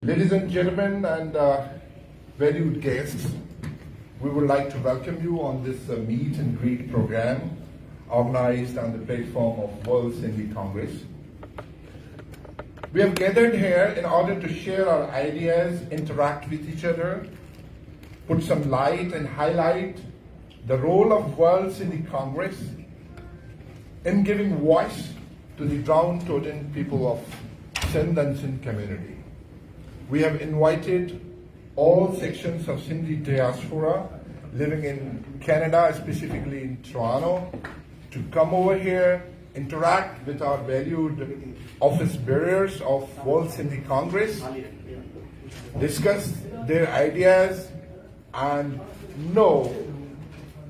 Ladies and gentlemen and valued guests, we would like to welcome you on this meet and greet program organized on the platform of World Sindhi Congress. We have gathered here in order to share our ideas, interact with each other, put some light and highlight the role of World Sindhi Congress in giving voice to the downtrodden people of Sindh and Sindh community. We have invited all sections of Sindhi diaspora living in Canada, specifically in Toronto, to come over here, interact with our valued office bearers of World Sindhi Congress, discuss their ideas and know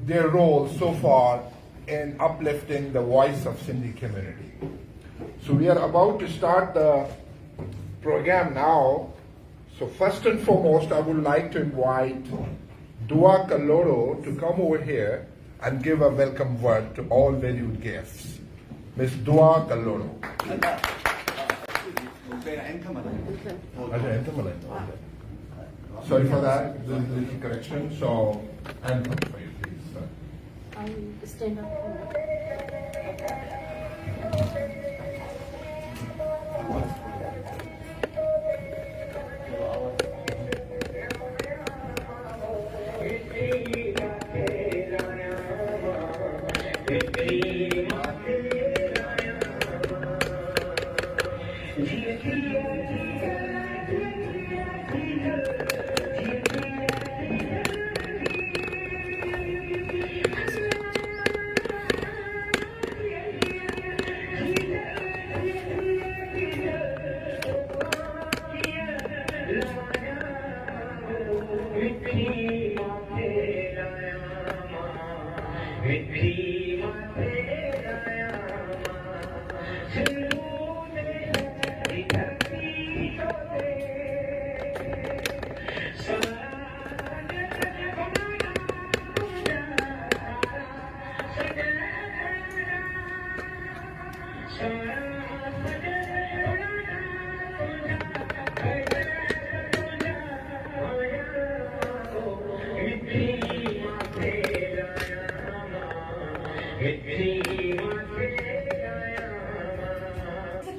their role so far in uplifting the voice of Sindhi community. So we are about to start the program now. So first and foremost, I would like to invite Dua Kaloro to come over here and give a welcome word to all valued guests. Ms. Dua Kaloro. Sorry for that, there's a little correction. So, anthem for you, please. Stand up.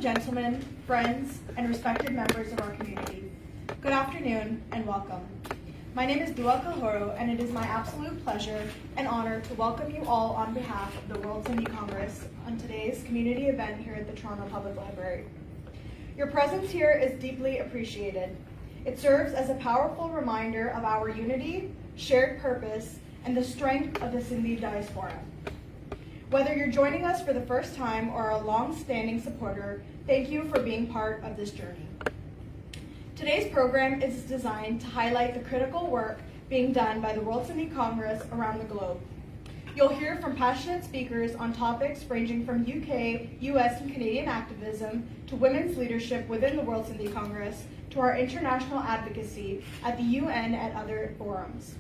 Gentlemen, friends, and respected members of our community, good afternoon and welcome. My name is Dua Kaloro, and it is my absolute pleasure and honor to welcome you all on behalf of the World Sindhi Congress on today's community event here at the Toronto Public Library. Your presence here is deeply appreciated. It serves as a powerful reminder of our unity, shared purpose, and the strength of the Sindhi diaspora. Whether you're joining us for the first time or a long-standing supporter, thank you for being part of this journey. Today's program is designed to highlight the critical work being done by the World Sindhi Congress around the globe. You'll hear from passionate speakers on topics ranging from UK, US, and Canadian activism to women's leadership within the World Sindhi Congress to our international advocacy at the UN and other forums.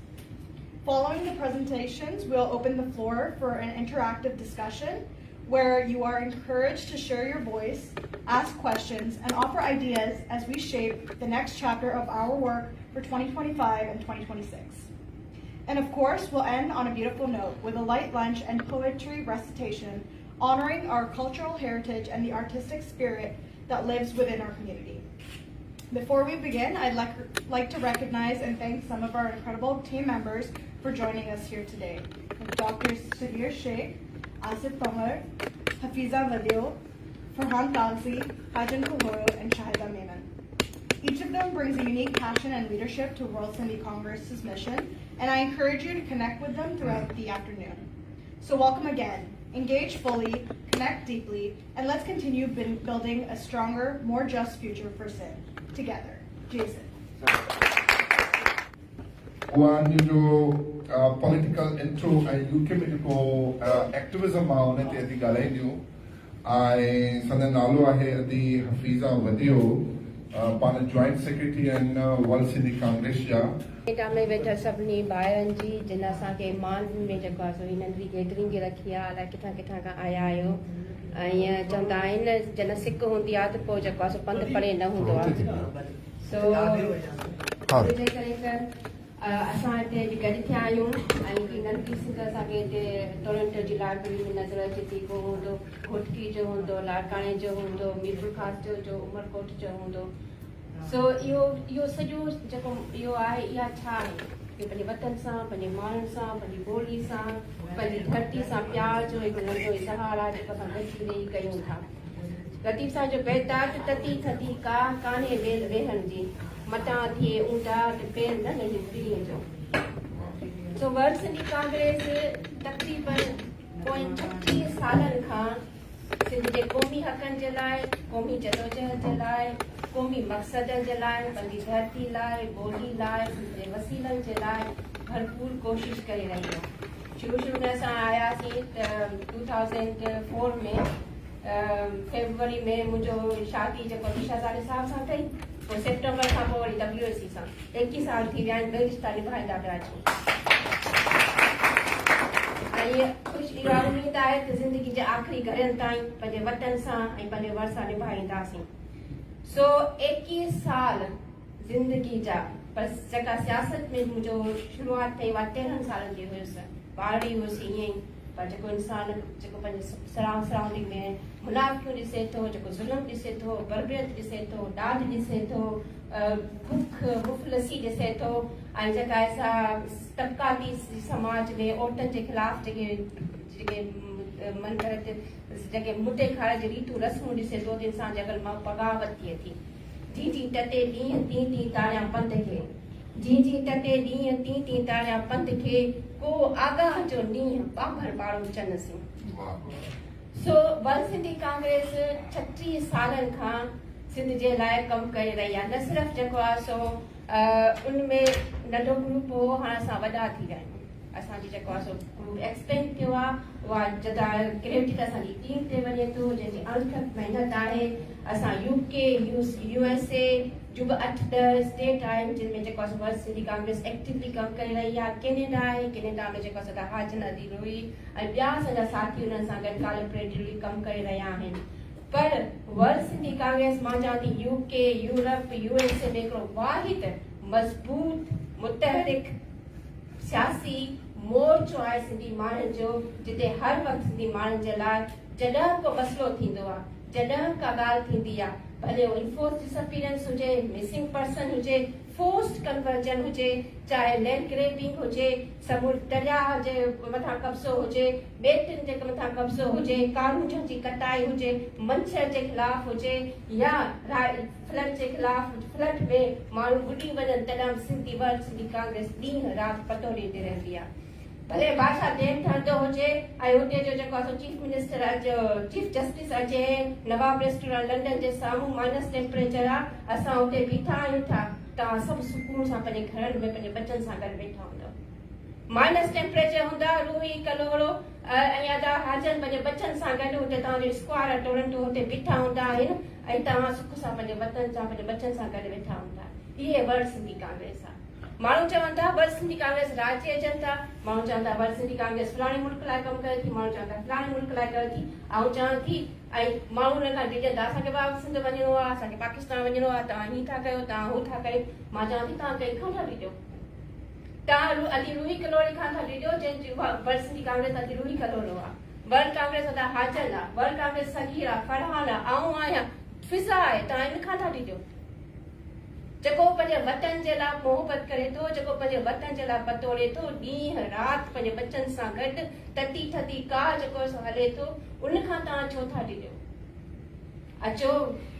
Following the presentations, we'll open the floor for an interactive discussion where you are encouraged to share your voice, ask questions, and offer ideas as we shape the next chapter of our work for 2025 and 2026. And of course, we'll end on a beautiful note with a light lunch and poetry recitation honoring our cultural heritage and the artistic spirit that lives within our community. Before we begin, I'd like to recognize and thank some of our incredible team members for joining us here today. Dr. Sudhir Sheikh, Asif Pamar, Hafiza Vadio, Farhan Tagzi, Hajan Kuhoro, and Shahida Mehman. Each of them brings a unique passion and leadership to World Sindhi Congress's mission, and I encourage you to connect with them throughout the afternoon. So welcome again, engage fully, connect deeply, and let's continue building a stronger, more just future for Sindh. Together. Jason. One political intro and UK medical activism on it the Galenu. I Sananalu ahe the Hafiza Vadio, Pana Joint Secretary and World Sindhi Congress. में वेठा सभिनी ॿाहिरनि जी जिन असांखे मान में जेको आहे सो हिननि जी गैदरिंग रखी आहे अलाए किथां किथां खां आया आहियो ऐं ईअं चवंदा आहिनि जन सिक हूंदी आहे त पोइ जेको आहे सो पंधु परे न हूंदो आहे So हाँ हिन जे करे असां हिते बि गॾु थिया आहियूं ऐं हिकिड़ी नंढी सिंध असांखे हिते टोरंटो जी लाइब्रेरी में नज़र अचे थी को हूंदो घोटकी जो हूंदो लाड़काणे जो हूंदो मीरपुर खास जो उमरकोट जो हूंदो सो इहो सॼो जेको इहो आहे इहा छा आहे कि पंहिंजे वतन सां पंहिंजे माण्हुनि सां पंहिंजी ॿोली सां पंहिंजी धरती सां प्यार जो हिकु नंढो इज़हार आहे जेको असां गॾिजी वेही कयूं था लतीफ़ सां जो बेताज तती थधी का कान्हे वेल वेहण जी मटां थिए ऊंधा पेर न नंढी पीढ़ीअ जो सो वर्ल्ड सिंधी कांग्रेस तक़रीबन पोइ 36 सालनि खां सिंध जे क़ौमी हक़नि जे लाइ क़ौमी जदोजहद जे लाइ क़ौमी मक़सद जे लाइ पंहिंजी धरती लाइ ॿोली लाइ सिंध जे वसीलनि जे लाइ भरपूर कोशिशि करे रही आहे शुरू में असां आयासीं 2004 में फेब्रुवरी में मुंहिंजो शादी जेको शहज़ादे साहिब सां कई पोइ सेप्टेम्बर खां पोइ वरी WSC सां 21 साल थी विया आहिनि ॿई रिश्ता निभाईंदा पिया अचूं ऐं ख़ुशि इहा उमेद आहे त ज़िंदगी जे आख़िरी घड़ियुनि ताईं पंहिंजे वतन सां ऐं पंहिंजे वर सां निभाईंदासीं सो 21 साल ज़िंदगी जा पर जेका सियासत में मुंहिंजो शुरूआति कई उहा 13 सालनि जी हुयसि ॿारड़ी हुयसि ईअं ई पर जेको इंसान जेको पंहिंजे सराउंडिंग में मुनाफ़ियूं ॾिसे थो जेको ज़ुल्म ॾिसे थो बरबरियत ॾिसे थो ॾाढ ॾिसे थो बुख मुफ़लसी ॾिसे थो ऐं जेका असां तबक़ाती समाज में औरतुनि जे ख़िलाफ़ जेके मन करे जेके मुटे खाड़ जी रीतूं रस्मूं ॾिसे थो त इंसान जे अगरि मां बग़ावत थिए थी जी जी टटे ॾींहं तीं तारियां पंध खे जी जी टटे ॾींहं तीं तारियां पंध खे को आगाह जो ॾींहुं बाबर बाड़ो चनसी सो वर्ल्ड सिंधी कांग्रेस 36 सालनि खां सिंध जे लाइ कमु करे रही आहे न सिर्फ़ु जेको आहे सो उनमें नंढो ग्रुप हो हाणे असां वॾा थी विया आहियूं असांजी जेको आहे सो ग्रुप एक्सपेंड थियो आहे उहा जदा क्रेडिट असांजी टीम ते वञे थो जंहिंजी अणथक महिनत आहे असां UK USA जो बि 8-10 स्टेट आहिनि जिन में जेको आहे वर्ल्ड सिंधी कांग्रेस एक्टिवली कमु करे रही आहे कैनेडा आहे कैनेडा में जेको आहे हाजन अदील हुई ऐं ॿिया असांजा साथी हुननि सां गॾु कोलैबोरेटिवली कमु करे रहिया आहिनि पर वर्ल्ड सिंधी कांग्रेस मां चवां थी UK यूरोप USA में हिकिड़ो वाहिद मज़बूत मुतहरिक सियासी मोर्चो आहे सिंधी माण्हुनि जो जिते हर वक़्तु सिंधी माण्हुनि जे लाइ जॾहिं को मसइलो थींदो आहे जॾहिं का ॻाल्हि थींदी आहे भले इन्फोर्स डिसअपीरेंस हुजे मिसिंग पर्सन हुजे फोर्स्ड कन्वर्जन हुजे चाहे लैंड ग्रेबिंग हुजे समुंड दरिया जे मथां कब्ज़ो हुजे ॿेटियुनि जे मथां कब्ज़ो हुजे कारूजनि जी कटाई हुजे मच्छर जे ख़िलाफ़ हुजे या फ्लड जे ख़िलाफ़ फ्लड में माण्हू बुॾी वञनि तॾहिं सिंधी वर्ल्ड सिंधी कांग्रेस ॾींहं राति पतो ॾींदी रहंदी आहे भले भाषा डैम ठहंदो हुजे ऐं हुते जो जेको आहे चीफ मिनिस्टर चीफ जस्टिस अचे नवाब रेस्टोरेंट लंडन जे साम्हूं माइनस टेम्परेचर आहे असां हुते बीठा आहियूं था तव्हां सभु सुकून सां पंहिंजे घरनि में पंहिंजे बचनि सां गॾु वेठा हूंदव माइनस टेम्परेचर हूंदा रूही कलोड़ो ऐं अदा हाजन पंहिंजे बचनि सां गॾु हुते तव्हांजो स्क्वायर टोरंटो हुते बीठा हूंदा आहिनि ऐं तव्हां सुख सां पंहिंजे वतन सां पंहिंजे बचनि सां गॾु वेठा हूंदा इहे वर्ल्ड सिंधी कांग्रेस आहे माण्हू चवनि था वर्ल्ड सिंधी कांग्रेस राज्य अचनि था माण्हू चवनि था वर्ल्ड सिंधी कांग्रेस फलाणे मुल्क लाइ कमु करे थी माण्हू चवनि था फलाणे मुल्क लाइ करे थी ऐं चवां थी ऐं माण्हू हुन खां डिॼंदा असांखे बि सिंध वञिणो आहे असांखे पाकिस्तान वञिणो आहे तव्हां हीअं था कयो तव्हां हू था कयो मां चवां थी तव्हां कंहिंखां था ॾिजो तव्हां अली रूही कलोड़ी खां था ॾिजो जंहिंजी वर्ल्ड सिंधी कांग्रेस अली रूही कलोड़ो आहे वर्ल्ड कांग्रेस अदा हाजल आहे वर्ल्ड कांग्रेस सगीर आहे फरहान आहे आऊं आहियां फिज़ा आहे तव्हां इन खां था ॾिजो जेको पंहिंजे वतन जे लाइ मोहबत करे थो जेको पंहिंजे वतन जे लाइ पतोड़े थो ॾींहं राति पंहिंजे बचनि सां गॾु तती थधी का जेको हले थो उन खां तव्हां छो था ॾिजो अचो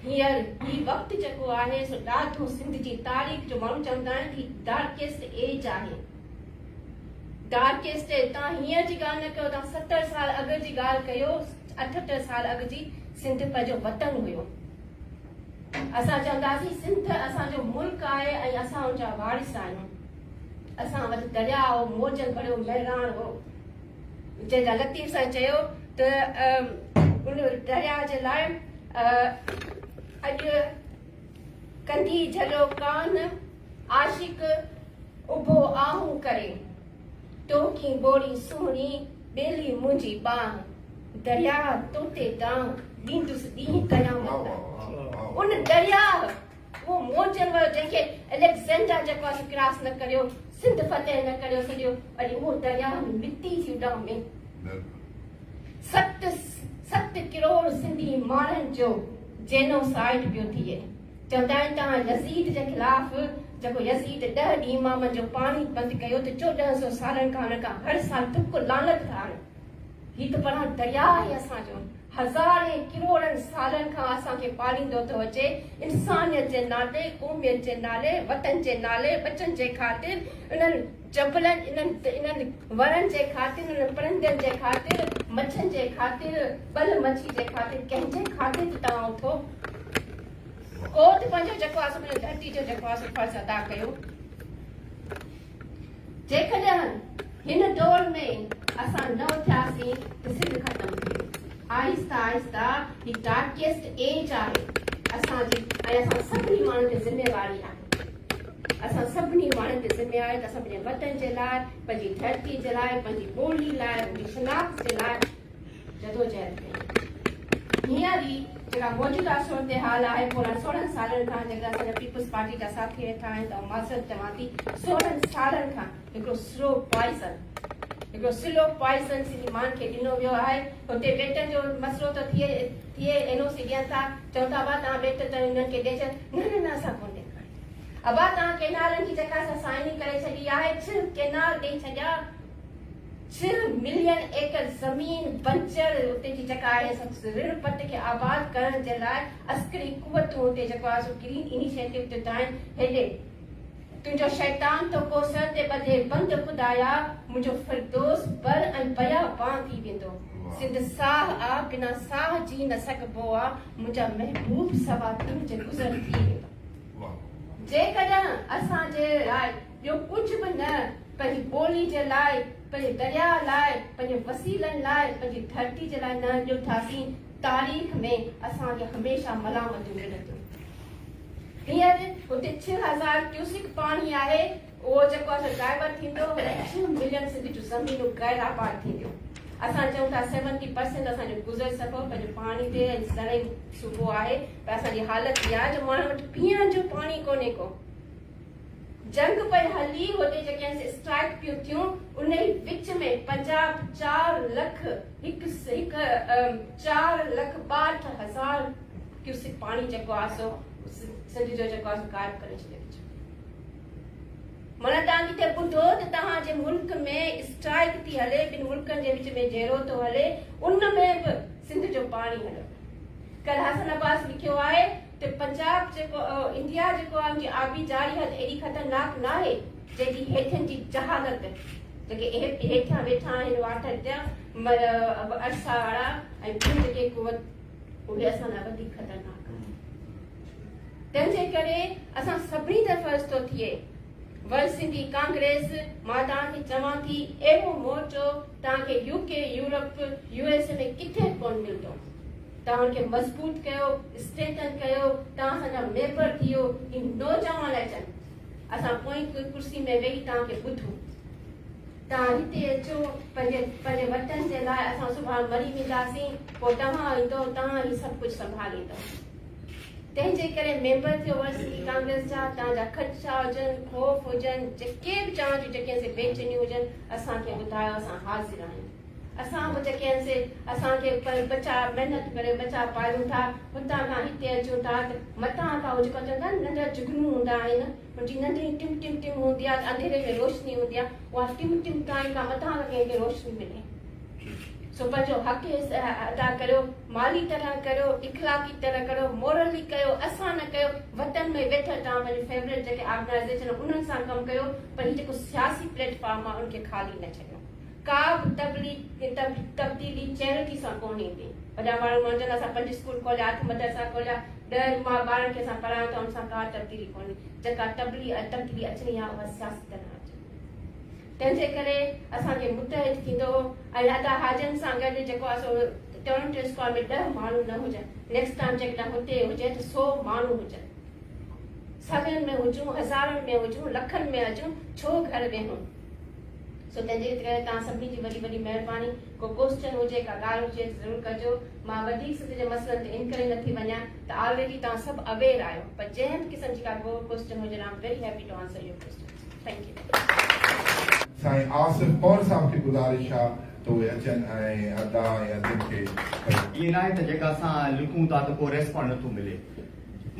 हींअर ही वक़्तु जेको आहे सो ॾाढो सिंध जी तारीख़ जो माण्हू चवंदा आहिनि कि डार्केस्ट एज आहे डार्केस्ट एज तव्हां हींअर जी ॻाल्हि न कयो तव्हां 70 साल अॻु जी ॻाल्हि कयो 78 साल अॻु जी सिंध पंहिंजो वतन हुयो असां चवंदासीं सिंध असांजो मुल्क आहे ऐं असां हुनजा वारिस आहियूं असां वटि दरिया हो मौजनि भरियो मैदान हो जंहिंजा लतीफ़ सां चयो त उन दरिया जे लाइ अॼु कंदी झलो कान आशिक उभो आहूं करे टोकी बोड़ी सुहिणी ॿेली मुंहिंजी बाह दरिया तोते तां ॾींदुसि ॾींहं कयां उन दरिया को मोचन वियो जंहिंखे अलेक्जेंडर जेको आहे क्रॉस न करियो सिंध फतेह न करियो सॼो वरी उहो दरिया में मिटी थी उॾाम में 7 करोड़ सिंधी माण्हुनि जो जेनोसाइड पियो थिए चवंदा आहिनि तव्हां यज़ीद जे ख़िलाफ़ जेको यज़ीद 10 इमामनि जो पाणी बंदि कयो त 1400 सालनि खां हुन खां हर साल तुक लानत था हीउ त परां दरिया आहे असांजो हज़ारे किरोड़नि सालनि खां असांखे पालींदो थो अचे इंसानियत जे नाले क़ौमियत जे नाले वतन जे नाले बचनि जे ख़ातिर इन्हनि जबलनि इन्हनि वरनि जे ख़ातिर इन्हनि परिंदनि जे ख़ातिर मच्छनि जे ख़ातिर बल मच्छी जे ख़ातिर कंहिंजे ख़ातिर तव्हां उथो को त पंहिंजो जेको आहे पंहिंजो धरती जो जेको आहे फर्ज़ अदा कयो जेकॾहिं हिन दौर में असां न उथियासीं त सिंध ख़तमु थी आहिस्ता आहिस्ता ही डार्केस्ट एज आहे असांजी ऐं असां सभिनी माण्हुनि ते ज़िम्मेवारी आहे असां सभिनी माण्हुनि ते ज़िम्मेवारी त असां पंहिंजे वतन जे लाइ पंहिंजी धरती जे लाइ पंहिंजी ॿोली लाइ पंहिंजी शिनाख़्त जे लाइ जदोजहद कयूं हींअर ई जेका मौजूदा सूरत हाल आहे पोइ 16 सालनि खां जेका असांजा पीपल्स पार्टी जा साथी वेठा आहिनि त माज़रत चवां थी 16 सालनि खां हिकिड़ो स्लो पॉइज़न सिंधी माण्हुनि खे ॾिनो वियो आहे हुते बेटनि जो मसइलो त थिए एनओसी ॾियनि था चवनि था अबा तव्हां बेट त हिननि खे ॾेई छॾ न असां कोन ॾेखारियूं अबा तव्हां केनालनि जी जेका असां साइनिंग करे छॾी आहे 6 केनाल ॾेई छॾिया 6 मिलियन एकड़ ज़मीन बंजर उते जी जेका आहे ऋण पट खे आबाद करण जे लाइ अस्करी कुवतूं उते जेको आहे सो ग्रीन इनिशिएटिव ते आहिनि हेॾे तुंहिंजो शैतान तो को सर ते ॿधे बंदि खुदाया मुंहिंजो फिरदोस बर ऐं बयाबान थी वेंदो सिंध साह आ बिना साह जी न सघिबो आहे मुंहिंजा महबूब सवा तुंहिंजे गुज़र थी वेंदो जेकॾहिं असांजे लाइ ॿियो कुझु बि न पंहिंजी ॿोली जे लाइ पंहिंजे दरिया लाइ पंहिंजे वसीलनि लाइ पंहिंजी धरती जे लाइ न ॾिठासीं तारीख़ में असांखे हमेशह मलामतियूं मिलंदियूं हींअर हुते 6000 क्यूसिक पाणी आहे उहो जेको आहे डाइवर्ट थींदो 6 मिलियन सिंधी जूं ज़मीनूं गैर आबाद थींदियूं असां चऊं था 70% असांजो गुज़र सफ़ो पंहिंजो पाणी ते घणेई सूबो आहे पर असांजी हालत इहा आहे जो माण्हुनि वटि पीअण जो पाणी कोन्हे को जंग पई हली होॾे जेके स्ट्राइक पियूं थियूं उन ई विच में पंजाब 4 लख 4,62,000 क्यूसिक पाणी जेको आहे सो सिंध जो जेको आहे गायब करे छॾियो माना तव्हां किथे ॿुधो त तव्हांजे मुल्क में स्ट्राइक थी हले ॿिनि मुल्कनि जे विच में जहिड़ो थो हले उन में बि सिंध जो पाणी हलियो कल हसन अब्बास लिखियो आहे त पंजाब जेको इंडिया जेको आहे उनजी आबी जारियत एॾी ख़तरनाक न आहे जेकी हेठियुनि जी जहालत जेके हेठियां वेठा आहिनि वाटर जा अरसा वारा ऐं ॿियूं जेके कुवत उहे असां लाइ वधीक ख़तरनाक तंहिंजे करे असां सभिनी ते फर्ज़ थो थिए वर्ल्ड सिंधी कांग्रेस मां तव्हांखे चवां थी अहिड़ो मोर्चो तव्हांखे यूके यूरोप यूएसए में किथे कोन मिलंदो तव्हां हुनखे मज़बूत कयो स्ट्रेंथन कयो तव्हां असांजा मेंबर थियो ही नौजवान अचनि असां पोइ कुर्सी में वेही तव्हांखे ॿुधूं तव्हां हिते अचो पंहिंजे वतन जे लाइ असां सुभाणे मरी वेंदासीं पोइ तव्हां ईंदो तव्हां ही सभु कुझु संभालींदो तंहिंजे करे मेंबर थियो वर्ल्ड सिंधी कांग्रेस जा तव्हांजा ख़दशा हुजनि ख़ौफ़ हुजनि जेके बि तव्हां जूं जेके बेचैनियूं हुजनि असांखे ॿुधायो असां हाज़िर आहियूं असां बि जेके असांखे बचा महिनत करे बचा पायूं था हुतां खां हिते अचूं था त मथां खां जेको चवंदा आहिनि नंढा जुगनूं हूंदा आहिनि हुनजी नंढड़ी टिम टिम टिम हूंदी आहे अंधेरे में रोशनी हूंदी आहे उहा टिम टिम ताईं खां मथां खां कंहिंखे रोशनी मिले सो पंहिंजो हक़ अदा करियो माली तरह करियो इख़लाक़ी तरह करियो मोरली कयो असां न कयो वतन में वेठल तव्हां पंहिंजे फेवरेट जेके ऑर्गेनाइज़ेशन उन्हनि सां कमु कयो पर हीउ जेको सियासी प्लेटफॉर्म आहे उनखे ख़ाली न छॾियो का बि तब्दीली चैरिटी सां कोन ईंदी वॾा माण्हू चवंदा असां 5 स्कूल खोलिया 8 मदरसा खोलिया 10 मां ॿारनि खे असां पढ़ायूं था हुन सां का तब्दीली कोन्हे जेका तब्दीली अचणी आहे उहा सियासी तरह तंहिंजे करे असांखे मुतहिद थींदो ऐं अदा हाजन सां गॾु जेको आहे सो टोरंटो स्क्वायर में 10 माण्हू न हुजनि नेक्स्ट टाइम जेकॾहिं हुते हुजे त 100 माण्हू हुजनि सभिनि में हुजूं हज़ारनि में हुजूं लखनि में हुजूं छो घर वेहूं सो तंहिंजे करे तव्हां सभिनी जी वॾी वॾी महिरबानी को क्वेश्चन हुजे का ॻाल्हि हुजे ज़रूरु कजो मां वधीक सिध जे मसइलनि ते इन करे नथी वञा त ऑलरेडी तव्हां सभु अवेयर आहियो पर जंहिं क़िस्म जी का क्वेश्चन हुजे I am very happy to answer your question thank you Sain Asif Kaur साहब खे गुज़ारिश आहे त उहे अचनि ऐं अदा ऐं अदब खे ईअं न आहे त जेका असां लिखूं था त पोइ रेस्पॉन्ड नथो मिले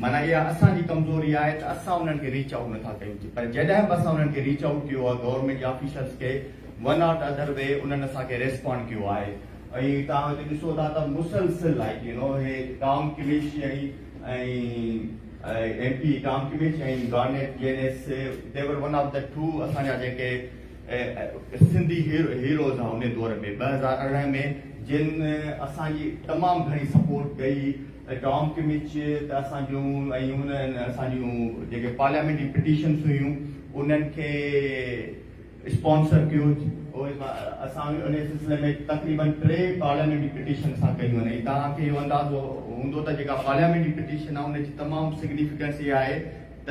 माना इहा असांजी कमज़ोरी आहे त असां उन्हनि खे रीच आउट नथा कयूं पर जॾहिं बि असां उन्हनि खे रीच आउट कयो आहे गवर्नमेंट जे ऑफिसर्स खे वन आउट अदर वे उन्हनि असांखे रेस्पॉन्ड कयो आहे ऐं तव्हां हिते ॾिसो था त मुसलसिल लाइक यू नो हे टॉम किमिश ऐं MP टॉम किमिश ऐं गार्नेट जेनेस दे वर वन ऑफ द टू असांजा जेके सिंधी हीरोज़ आहे उन दौर में 2018 में जिन असांजी तमामु घणी सपोर्ट कई टॉम किमिच त असांजूं ऐं उन्हनि असांजूं जेके पार्लियामेंट्री पिटीशन्स हुयूं उन्हनि खे स्पॉन्सर कयो असां उन सिलसिले में तक़रीबन 3 पार्लियामेंट्री पिटीशन असां कयूं आहिनि तव्हांखे इहो अंदाज़ो हूंदो त जेका पार्लियामेंट्री पिटीशन आहे उनजी तमामु सिग्निफिकेंस इहा आहे त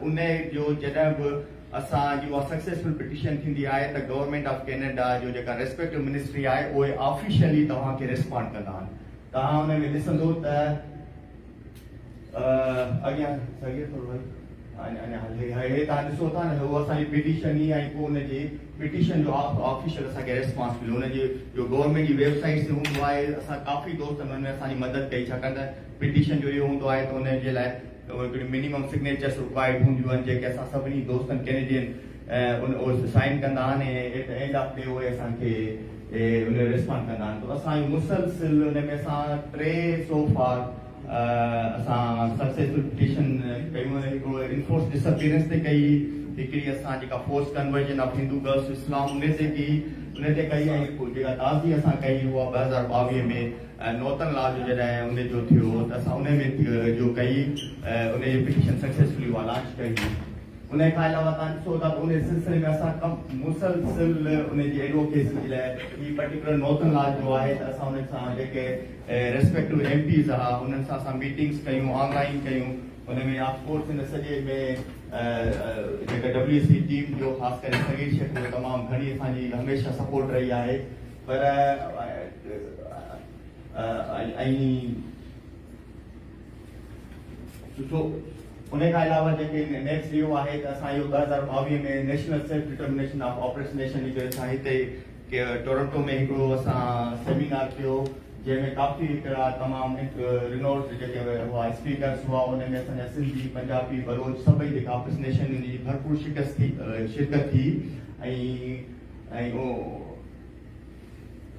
उन जो जॾहिं बि असांजी उहा सक्सेसफुल पिटीशन थींदी आहे त गवर्नमेंट ऑफ कैनेडा जो जेका रेस्पेक्टिव मिनिस्ट्री आहे उहे ऑफिशियली तव्हांखे रिस्पॉन्ड कंदा आहिनि तव्हां हुन में ॾिसंदो त अॻियां सघे थो अञा हे तव्हां ॾिसो था न उहो असांजी पिटीशन ई ऐं पोइ हुनजी पिटीशन जो ऑफिशियल असांखे रिस्पॉन्स मिलियो हुनजी जो गवर्नमेंट जी वेबसाइट ते हूंदो आहे असां काफ़ी दोस्तनि हुन में असांजी मदद कई छाकाणि त पिटीशन जो इहो हूंदो आहे त हुनजे लाइ मिनिमम सिग्नेचर्स रिक्वायर्ड हूंदियूं आहिनि जेके असां सभिनी दोस्तनि कैनेडियन साइन कंदा आहिनि ऐं एंड ऑफ डे उहे असांखे उन रिस्पॉन्ड कंदा आहिनि त असांजो मुसलसिल हुन में असां 3 सो फार असां सक्सेसफुल पिटीशन कयूं हिकिड़ो इनफोर्स डिसअपियरेंस ते कई हिकिड़ी असां जेका force conversion of Hindu girls Islam उन ते कई ऐं जेका ताज़ी असां कई उहा 2022 में नॉर्थन लॉ जो जॾहिं उन जो थियो त असां उन में जो कई उनजी पिटीशन सक्सेसफुली उहा लॉन्च कई उन खां अलावा तव्हां ॾिसो था त उन सिलसिले में असां मुसलसिल उनजी एडवोकेसी जे लाइ ही पर्टिकुलर नॉर्थन लॉ जो आहे त असां उन सां जेके रेस्पेक्टिव MPs हुआ उन्हनि सां असां मीटिंग्स कयूं ऑनलाइन कयूं उन में ऑफकोर्स हिन सॼे में जेका WC टीम जो ख़ासि करे सगीर शेख में तमामु घणी असांजी हमेशह सपोर्ट रही आहे पर उन खां अलावा जेके नेक्स्ट इहो आहे त असां इहो 2022 में नेशनल सेल्फ डिटर्मिनेशन ऑफ ऑपरेशनेशन जी असां हिते टोरंटो में हिकिड़ो असां सेमिनार कयो जंहिंमें काफ़ी हिकिड़ा तमामु रिनोड जेके हुआ स्पीकर्स हुआ उन में असांजा सिंधी पंजाबी बलोच सभई जेका ऑपरेशनेशन जी भरपूर शिरकत थी ऐं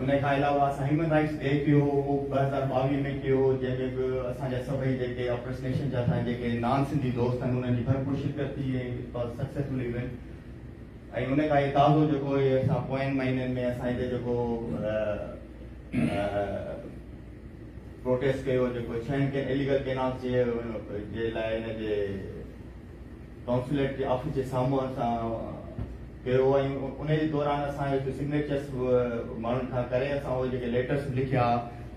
उन खां अलावा असां ह्यूमन राइट्स डे कयो 2022 में कयो जंहिंमें बि असांजा सभई जेके ऑपरेशनेशन जा असांजा जेके नॉन सिंधी दोस्त आहिनि उन्हनि जी भरपूर शिरकत थी ऐं सक्सेसफुल इवेंट ऐं उन खां ताज़ो जेको असां पोयनि महीननि में असां हिते जेको प्रोटेस्ट कयो जेको 6 इलीगल केनाल्स जे लाइ हिनजे काउंसिलेट जे ऑफिस जे साम्हूं असां कयो ऐं उन जे दौरान असां सिग्नेचर्स माण्हुनि खां करे असां उहे जेके लेटर्स लिखिया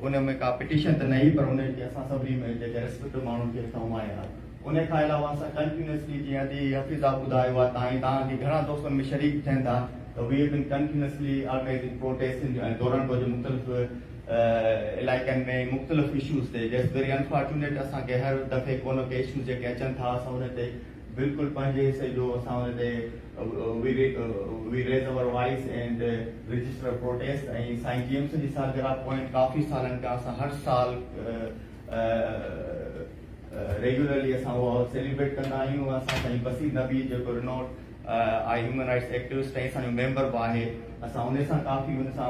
उन में का पिटीशन त न हुई पर उन खे असां सभिनी में जेके रेस्पेक्टिव माण्हुनि खे असां उमाया उन खां अलावा असां कंटिन्यूसली जीअं थी हफ़ीज़ा ॿुधायो आहे तव्हांजी घणा दोस्तनि में शरीक थियनि था त we have been continuously organising protest in Toronto जे मुख़्तलिफ़ इलाइक़नि में मुख़्तलिफ़ इशूज़ ते जस्ट वेरी अनफॉर्चुनेट असांखे हर दफ़े को न के इशूज़ जेके अचनि था असां हुन ते बिल्कुलु पंहिंजे हिसे जो असां हुन ते we raise our voice and register protest ऐं साईं जेम्स जी सालगिरह पोइनि काफ़ी सालनि खां असां हर साल रेगुलरली असां उहो सेलिब्रेट कंदा आहियूं असां साईं बसीर नबी जेको रिनोड आई ह्यूमन राइट्स एक्टिविस्ट ऐं असांजो मेंबर बि आहे असां उन सां काफ़ी उन सां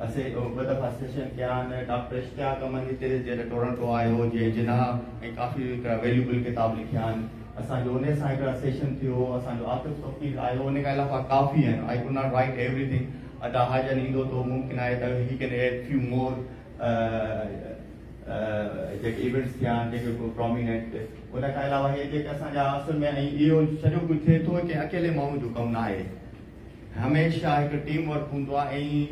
ॿ दफ़ा सेशन कया आहिनि डॉक्टर इश्तियाक अमन हिते जॾहिं टोरंटो आयो जीअं जिनाह ऐं काफ़ी हिकिड़ा वैल्यूबल किताब लिखिया आहिनि असांजो उन सां हिकिड़ा सेशन थियो असांजो आतिफ़ फ़क़ीर आयो उन खां अलावा काफ़ी आहिनि I could not right everything अदा हाजन ईंदो त मुमकिन आहे त he can add few more जेके इवेंट्स थिया आहिनि जेके प्रोमिनेंट उन खां अलावा हे जेके असांजा असुल में ऐं इहो सॼो कुझु थिए थो की अकेले माण्हू जो कमु न आहे हमेशह हिकु टीम वर्क हूंदो आहे ऐं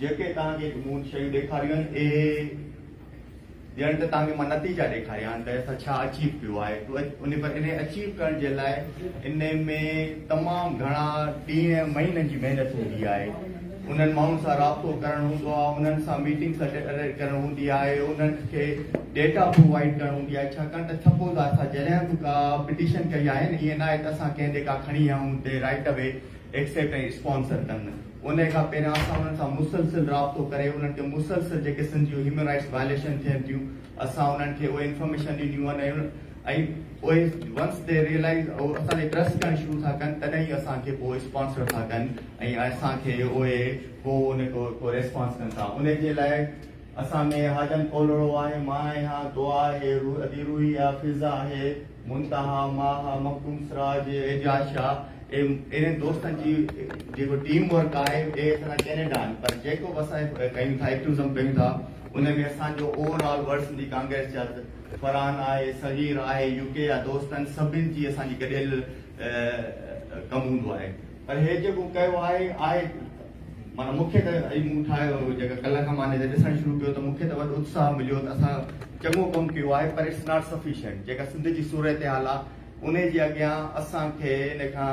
जेके तव्हांखे मूं शयूं ॾेखारियूं आहिनि ॼण त तव्हांखे मां नतीजा ॾेखारियां त असां छा अचीव कयो आहे उन पर इन अचीव करण जे लाइ इन में तमामु घणा ॾींहं महीननि जी महिनत हूंदी आहे उन्हनि माण्हुनि सां राब्तो करणु हूंदो आहे उन्हनि सां मीटिंग्स अटेंड करणु हूंदी आहे उन्हनि खे डेटा प्रोवाइड करणु हूंदी आहे छाकाणि त सपोज़ असां जॾहिं बि का पिटिशन कई आहे न ईअं न आहे त असां कंहिं का खणी आयूं ते राइट अवे एक्सेप्ट ऐं स्पॉन्सर कनि उन खां पहिरियां असां उन्हनि सां मुसलसिल राब्तो करे उन्हनि खे मुसलसिल जेके किस्म जूं ह्यूमन राइट्स वायलेशन थियनि थियूं असां उन्हनि खे उहे इंफॉर्मेशन ॾिनियूं आहिनि ऐं उहे वंस दे रियलाइज़ असां ते ट्रस्ट करणु शुरू था कनि तॾहिं ई असांखे पोइ स्पॉन्सर था कनि ऐं असांखे उहे पोइ उन को रेस्पॉन्स कनि था उन जे लाइ असां में हाजन कोलड़ो आहे मां आहियां दुआ आहे अदीरूही आहे फिज़ा आहे मुंतहा माहा मखदूम सिराज एजाज शाह इन्हनि दोस्तनि जी जेको टीम वर्क आहे इहे असां कैनेडा आहिनि पर जेको बि असां कयूं था एक्टिविज़म कयूं था उन में असांजो ओवरऑल वर्ल्ड सिंधी कांग्रेस जा फरहान आहे सगीर आहे यूके जा दोस्तनि सभिनि जी असांजी गॾियल कमु हूंदो आहे पर हे जेको कयो आहे माना मूंखे त मूं ठाहियो जेका कल्ह खां मां ॾिसणु शुरू कयो त मूंखे त वॾो उत्साह मिलियो त असां चङो कमु कयो आहे पर इट्स नॉट सफिशिएंट जेका सिंध जी सूरत हाल आहे उन जे अॻियां असांखे इन खां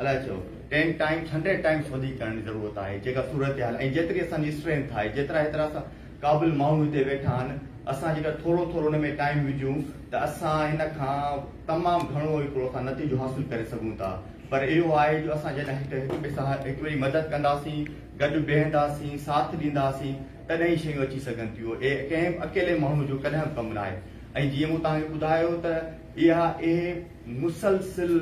अलाए चओ 10 टाइम्स 100 टाइम्स वधीक करण जी ज़रूरत आहे जेका सूरत हाल ऐं जेतिरी असांजी स्ट्रेंथ आहे जेतिरा असां क़ाबिल माण्हू हिते वेठा आहिनि असां जेका थोरो थोरो हुन में टाइम विझूं त असां हिन खां तमामु घणो हिकिड़ो असां नतीजो हासिलु करे सघूं था पर इहो आहे जो असां जॾहिं हिकु ॿिए सां हिकु ॿिए मदद कंदासीं गॾु बीहंदासीं साथ ॾींदासीं तॾहिं ई शयूं अची सघनि थियूं कंहिं अकेले माण्हू जो कॾहिं बि कमु न आहे ऐं जीअं मूं तव्हांखे ॿुधायो त इहे मुसलसिल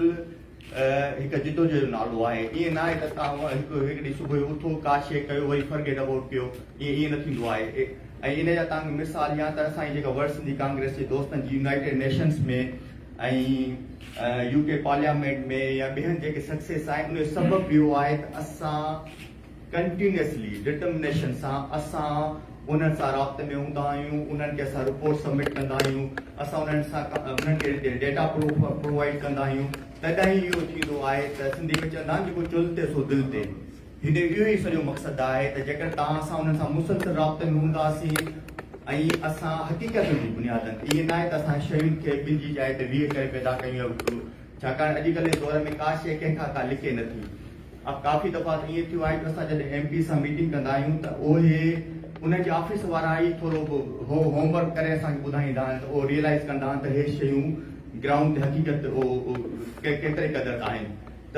हिकु जिदोजहद नालो आहे ईअं न आहे त तव्हां हिकु ॾींहुं सुबुह जो उथो का शइ कयो वरी फॉरगेट अबाउट कयो ईअं न थींदो आहे ऐं इन जा तव्हांखे मिसाल या त असांजी जेका वर्ल्ड सिंधी कांग्रेस जे दोस्तनि जी यूनाइटेड नेशन्स में ऐं यूके पार्लियामेंट में या ॿियनि जेके सक्सेस आहे उन जो सबबु इहो आहे त असां कंटिन्यूअसली डिटर्मिनेशन सां असां उन्हनि सां राब्ते में हूंदा आहियूं उन्हनि खे असां रिपोर्ट सबमिट कंदा आहियूं असां उन्हनि खे डेटा प्रोवाइड कंदा आहियूं तॾहिं इहो थींदो आहे त सिंधी में चवंदा आहिनि जेको चुल ते सो दिलि ते हिन इहो ई सॼो मक़सदु आहे त जेकर तव्हां सां उन्हनि सां मुसलसिल राब्ते में हूंदासीं ऐं असां हक़ीक़त जी बुनियादनि ईअं न आहे त असां शयुनि खे ॿिनि जी जाइ ते बीह करे पैदा कयूं छाकाणि अॼुकल्ह जे दौर में का शइ कंहिंखां का लिके नथी अब काफ़ी दफ़ा त ईअं थियो आहे त असां जॾहिं MP सां मीटिंग कंदा आहियूं त उहे उनजे ऑफिस वारा ई थोरो होमवर्क करे असांखे ॿुधाईंदा आहिनि त उहो रियलाइज़ कंदा आहिनि त हे शयूं ग्राउंड ते हक़ीक़त केतिरे क़दुरु आहिनि त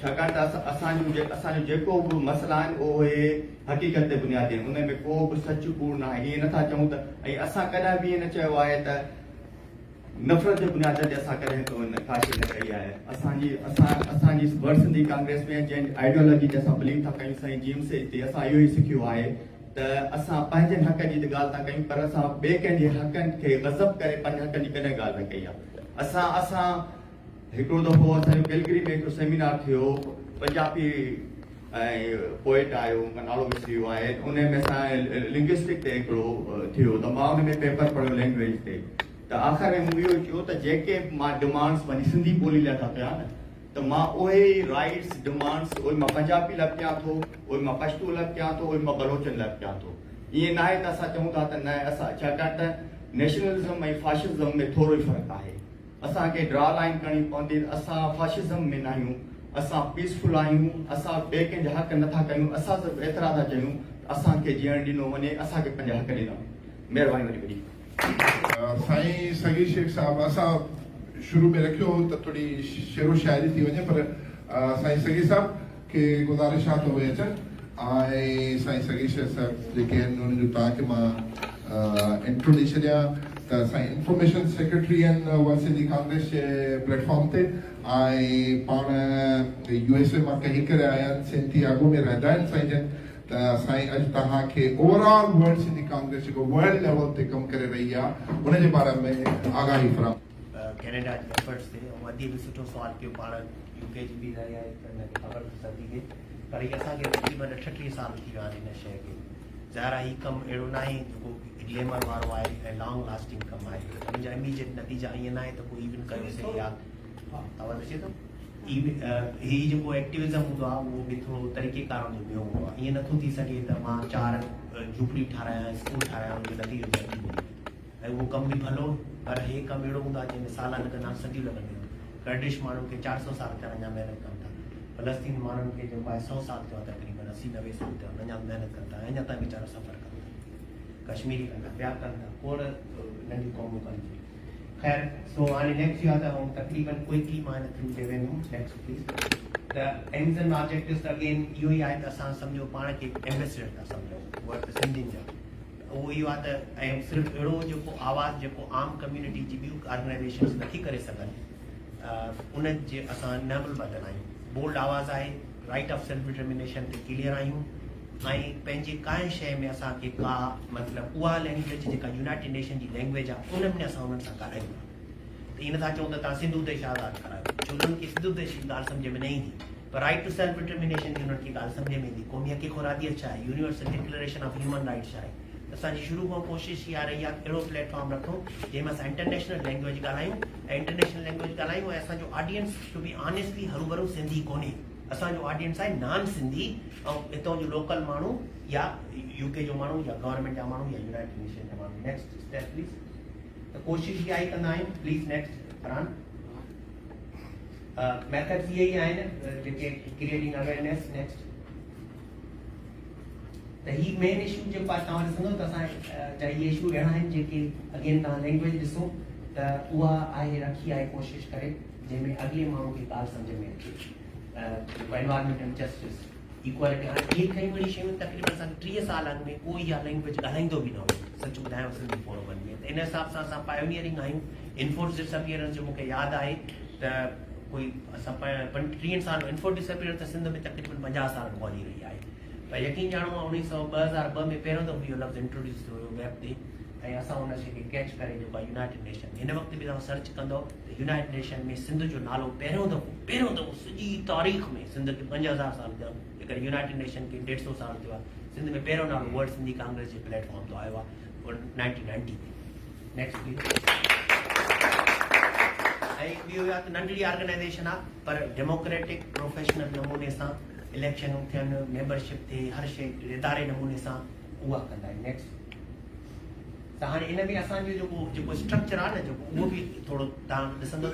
छाकाणि त असांजो जेको बि मसइला आहिनि उहे हक़ीक़त ते बुनियादी आहिनि उन में को बि सच कूड़ न आहे ईअं नथा चऊं त ऐं असां कॾहिं बि ईअं न चयो आहे त नफ़रत जे बुनियाद ते असां कॾहिं का शइ न कई आहे असांजी वर्ल्ड सिंधी कांग्रेस में जंहिं आइडियोलॉजी ते असां बिलीव था कयूं साईं GMC ते असां इहो ई सिखियो आहे त असां पंहिंजे हक़ जी त ॻाल्हि था कयूं पर असां ॿिए कंहिंजे हक़नि खे गज़ब करे पंहिंजे हक़नि जी कॾहिं ॻाल्हि न कई आहे असां हिकिड़ो दफ़ो असांजो कैलगरी में हिकिड़ो सेमिनार थियो पंजाबी ऐं पोएट आयो नालो विसरी वियो आहे उन में असां लिंग्विस्टिक ते हिकिड़ो थियो त मां उन में पेपर पढ़ियो लैंग्वेज ते त आख़िर में मूं इहो चयो त जेके मां डिमांड्स पंहिंजी सिंधी ॿोली लाइ था कयां न त मां उहे ई राइट्स डिमांड्स उहे मां पंजाबी लाइ कयां थो उहे मां पश्तो लाइ कयां थो उहे मां बलोचनि लाइ कयां थो ईअं न आहे त असां चऊं था त न असां छाकाणि त नेशनलिज़म ऐं फाशिज़म में थोरो ई फ़र्क़ु आहे असांखे ड्रा लाइन करणी पवंदी असां फाशिज़म में न आहियूं असां पीसफुल आहियूं असां ॿिए कंहिंजा हक़ नथा कयूं असां सिर्फ़ु एतिरा था चयूं असांखे जीअण ॾिनो वञे असांखे पंहिंजा हक़ ॾिना महिरबानी वॾी वॾी साईं सगीर शेख साहब असां शुरू में रखियो त थोड़ी शेरो शायरी थी वञे पर साईं सगीर साहब खे गुज़ारिश आहे त उहे अचनि ऐं साईं सगीर शेख साहब जेके आहिनि उन्हनि जो तव्हांखे मां इंट्रो ॾेई छॾियां त साईं इंफॉर्मेशन सेक्रेटरी आहिनि वर्ल्ड सिंधी कांग्रेस जे प्लेटफॉर्म ते ऐं पाण USA मां कही करे आया आहिनि सेंटियागो में रहंदा आहिनि साईं जन त साईं अॼु तव्हांखे ओवरऑल वर्ल्ड सिंधी कांग्रेस जेको वर्ल्ड लेवल ते कमु करे रही आहे उनजे बारे में आगाही फराम कैनेडा जी एफर्ट्स थे ऐं अॼु बि सुठो सुवाल कयो पाण UK जी बि रही आहे त हिनखे ख़बर थी सघी खे पर हीअ असांखे तक़रीबन 38 साल थी विया आहिनि हिन शइ खे ज़ाहिर आहे हीउ कमु अहिड़ो न आहे जेको ग्लैमर वारो आहे ऐं लॉन्ग लास्टिंग कमु आहे मुंहिंजा इमीडिएट नतीजा ईअं न आहे त कोई इवन कयोसीं या आवाज़ अचे थो हीउ जेको एक्टिविज़म हूंदो आहे उहो बि थोरो तरीक़ेकार हुन में हूंदो आहे ईअं नथो थी सघे त मां 4 झूपड़ी ठारायां स्कूल ठारायां उनजो नतीजो जल्दी ऐं उहो कमु बि भलो पर हे कमु अहिड़ो हूंदो आहे जंहिंमें साल लॻंदा सदियूं लॻंदियूं कर्डिश माण्हुनि खे 400 साल थिया अञा महिनत कनि था फलस्तीन माण्हुनि खे जेको आहे 100 साल थियो आहे तक़रीबन 80-90 साल थियो आहे अञा महिनत कनि था अञा ताईं वीचारा सफ़र कनि था कश्मीरी कनि था ॿिया कनि था खोड़ नंढियूं क़ौमूं कनि थियूं ख़ैर सो हाणे नेक्स्ट इहो आहे त ऐं तक़रीबन क्विकली मां हिन थ्रू ॾे वेंदुमि नेक्स्ट प्लीज़ त एम्स एंड ऑब्जेक्टिव्स त अगेन इहो ई आहे त असां सम्झो पाण खे एम्बेसडर था सम्झूं वर्ड सिंधियुनि जा उहो इहो आहे त ऐं सिर्फ़ु अहिड़ो जेको आवाज़ जेको आम कम्यूनिटी जी ॿियूं ऑर्गेनाइज़ेशन्स नथी करे सघनि उन जे असां नबल बदल आहियूं बोल्ड आवाज़ आहे राइट ऑफ सेल्फ डिटर्मिनेशन ते क्लियर आहियूं ऐं पंहिंजे कांई शइ में असांखे का मतिलबु उहा लैंग्वेज जेका यूनाइटेड नेशन जी लैंग्वेज आहे उन में असां उन्हनि सां ॻाल्हायूं त इन था चऊं त तव्हां सिंधु देश आज़ादु करायो छो उन्हनि खे सिंधु देश जी ॻाल्हि सम्झ में न ईंदी पर राइट टू सेल्फ डिटर्मिनेशन जी उन्हनि खे ॻाल्हि सम्झ में ईंदी क़ौमी हक़ ख़ुरादियत छा आहे universal declaration of human rights छा आहे असांजी शुरू खां कोशिशि इहा रही आहे अहिड़ो प्लेटफॉर्म रखूं जंहिंमें असां इंटरनेशनल लैंग्वेज ॻाल्हायूं ऐं इंटरनेशनल लैंग्वेज ॻाल्हायूं ऐं असांजो ऑडियंस टू बी ऑनेस्टली हरू सिंधी कोन्हे असांजो ऑडियंस आहे नॉन सिंधी ऐं हितां जो लोकल माण्हू या यूके जो माण्हू या गवर्नमेंट जा माण्हू या यूनाइटेड नेशन जा माण्हू नेक्स्ट स्टेप प्लीज़ त कोशिशि इहा ई कंदा आहियूं प्लीज़ नेक्स्ट फरहान मेथड्स इहे ई आहिनि जेके क्रिएटिंग अवेयरनेस नेक्स्ट त ही मेन इशू जेको आहे तव्हां ॾिसंदो त असां इहे इशू अहिड़ा आहिनि जेके अगेन तव्हां लैंग्वेज ॾिसो त उहा आहे रखी आहे कोशिशि करे जंहिंमें अॻिले माण्हू खे ॻाल्हि सम्झ में अचे एनवायरमेंटल जस्टिस इक्वालिटी हाणे इहे कई वॾी शयूं तक़रीबन असांखे 30 सालनि में कोई इहा लैंग्वेज ॻाल्हाईंदो बि न हुयो सच ॿुधायांव सिंधी फोरमनि में त इन हिसाब सां असां पायोनियरिंग आहियूं इन्फोर्स डिसअपियरेंस जो मूंखे यादि आहे त कोई असां 30 साल इन्फोर्स डिसअपियरेंस त सिंध में तक़रीबन 50 साल खां हली रही आहे पर यकीन ॼाणो 2002 में पहिरियों दफ़ो इहो लफ़्ज़ इंट्रोड्यूस थियो हुयो वेब ते ऐं असां उन शइ खे कैच करे जेको आहे यूनाइटेड नेशन हिन वक़्तु बि तव्हां सर्च कंदव त यूनाइटेड नेशन में सिंध जो नालो पहिरियों दफ़ो सॼी तारीख़ में सिंध खे 50,000 साल थिया जेकर यूनाइटेड नेशन खे 150 साल थियो आहे सिंध में पहिरियों नालो वर्ल्ड सिंधी कांग्रेस जे प्लेटफॉर्म तो आयो आहे 1990 में नेक्स्ट प्लीज़ ऐं ॿियो आहे त नंढड़ी ऑर्गेनाइज़ेशन आहे पर डेमोक्रेटिक प्रोफेशनल नमूने सां इलेक्शनूं थियनि मेंबरशिप थिए हर शइ इदारे नमूने सां उहा कंदा आहिनि नेक्स्ट त हाणे इन में असांजो जेको स्ट्रक्चर आहे न जेको उहो बि थोरो तव्हां ॾिसंदो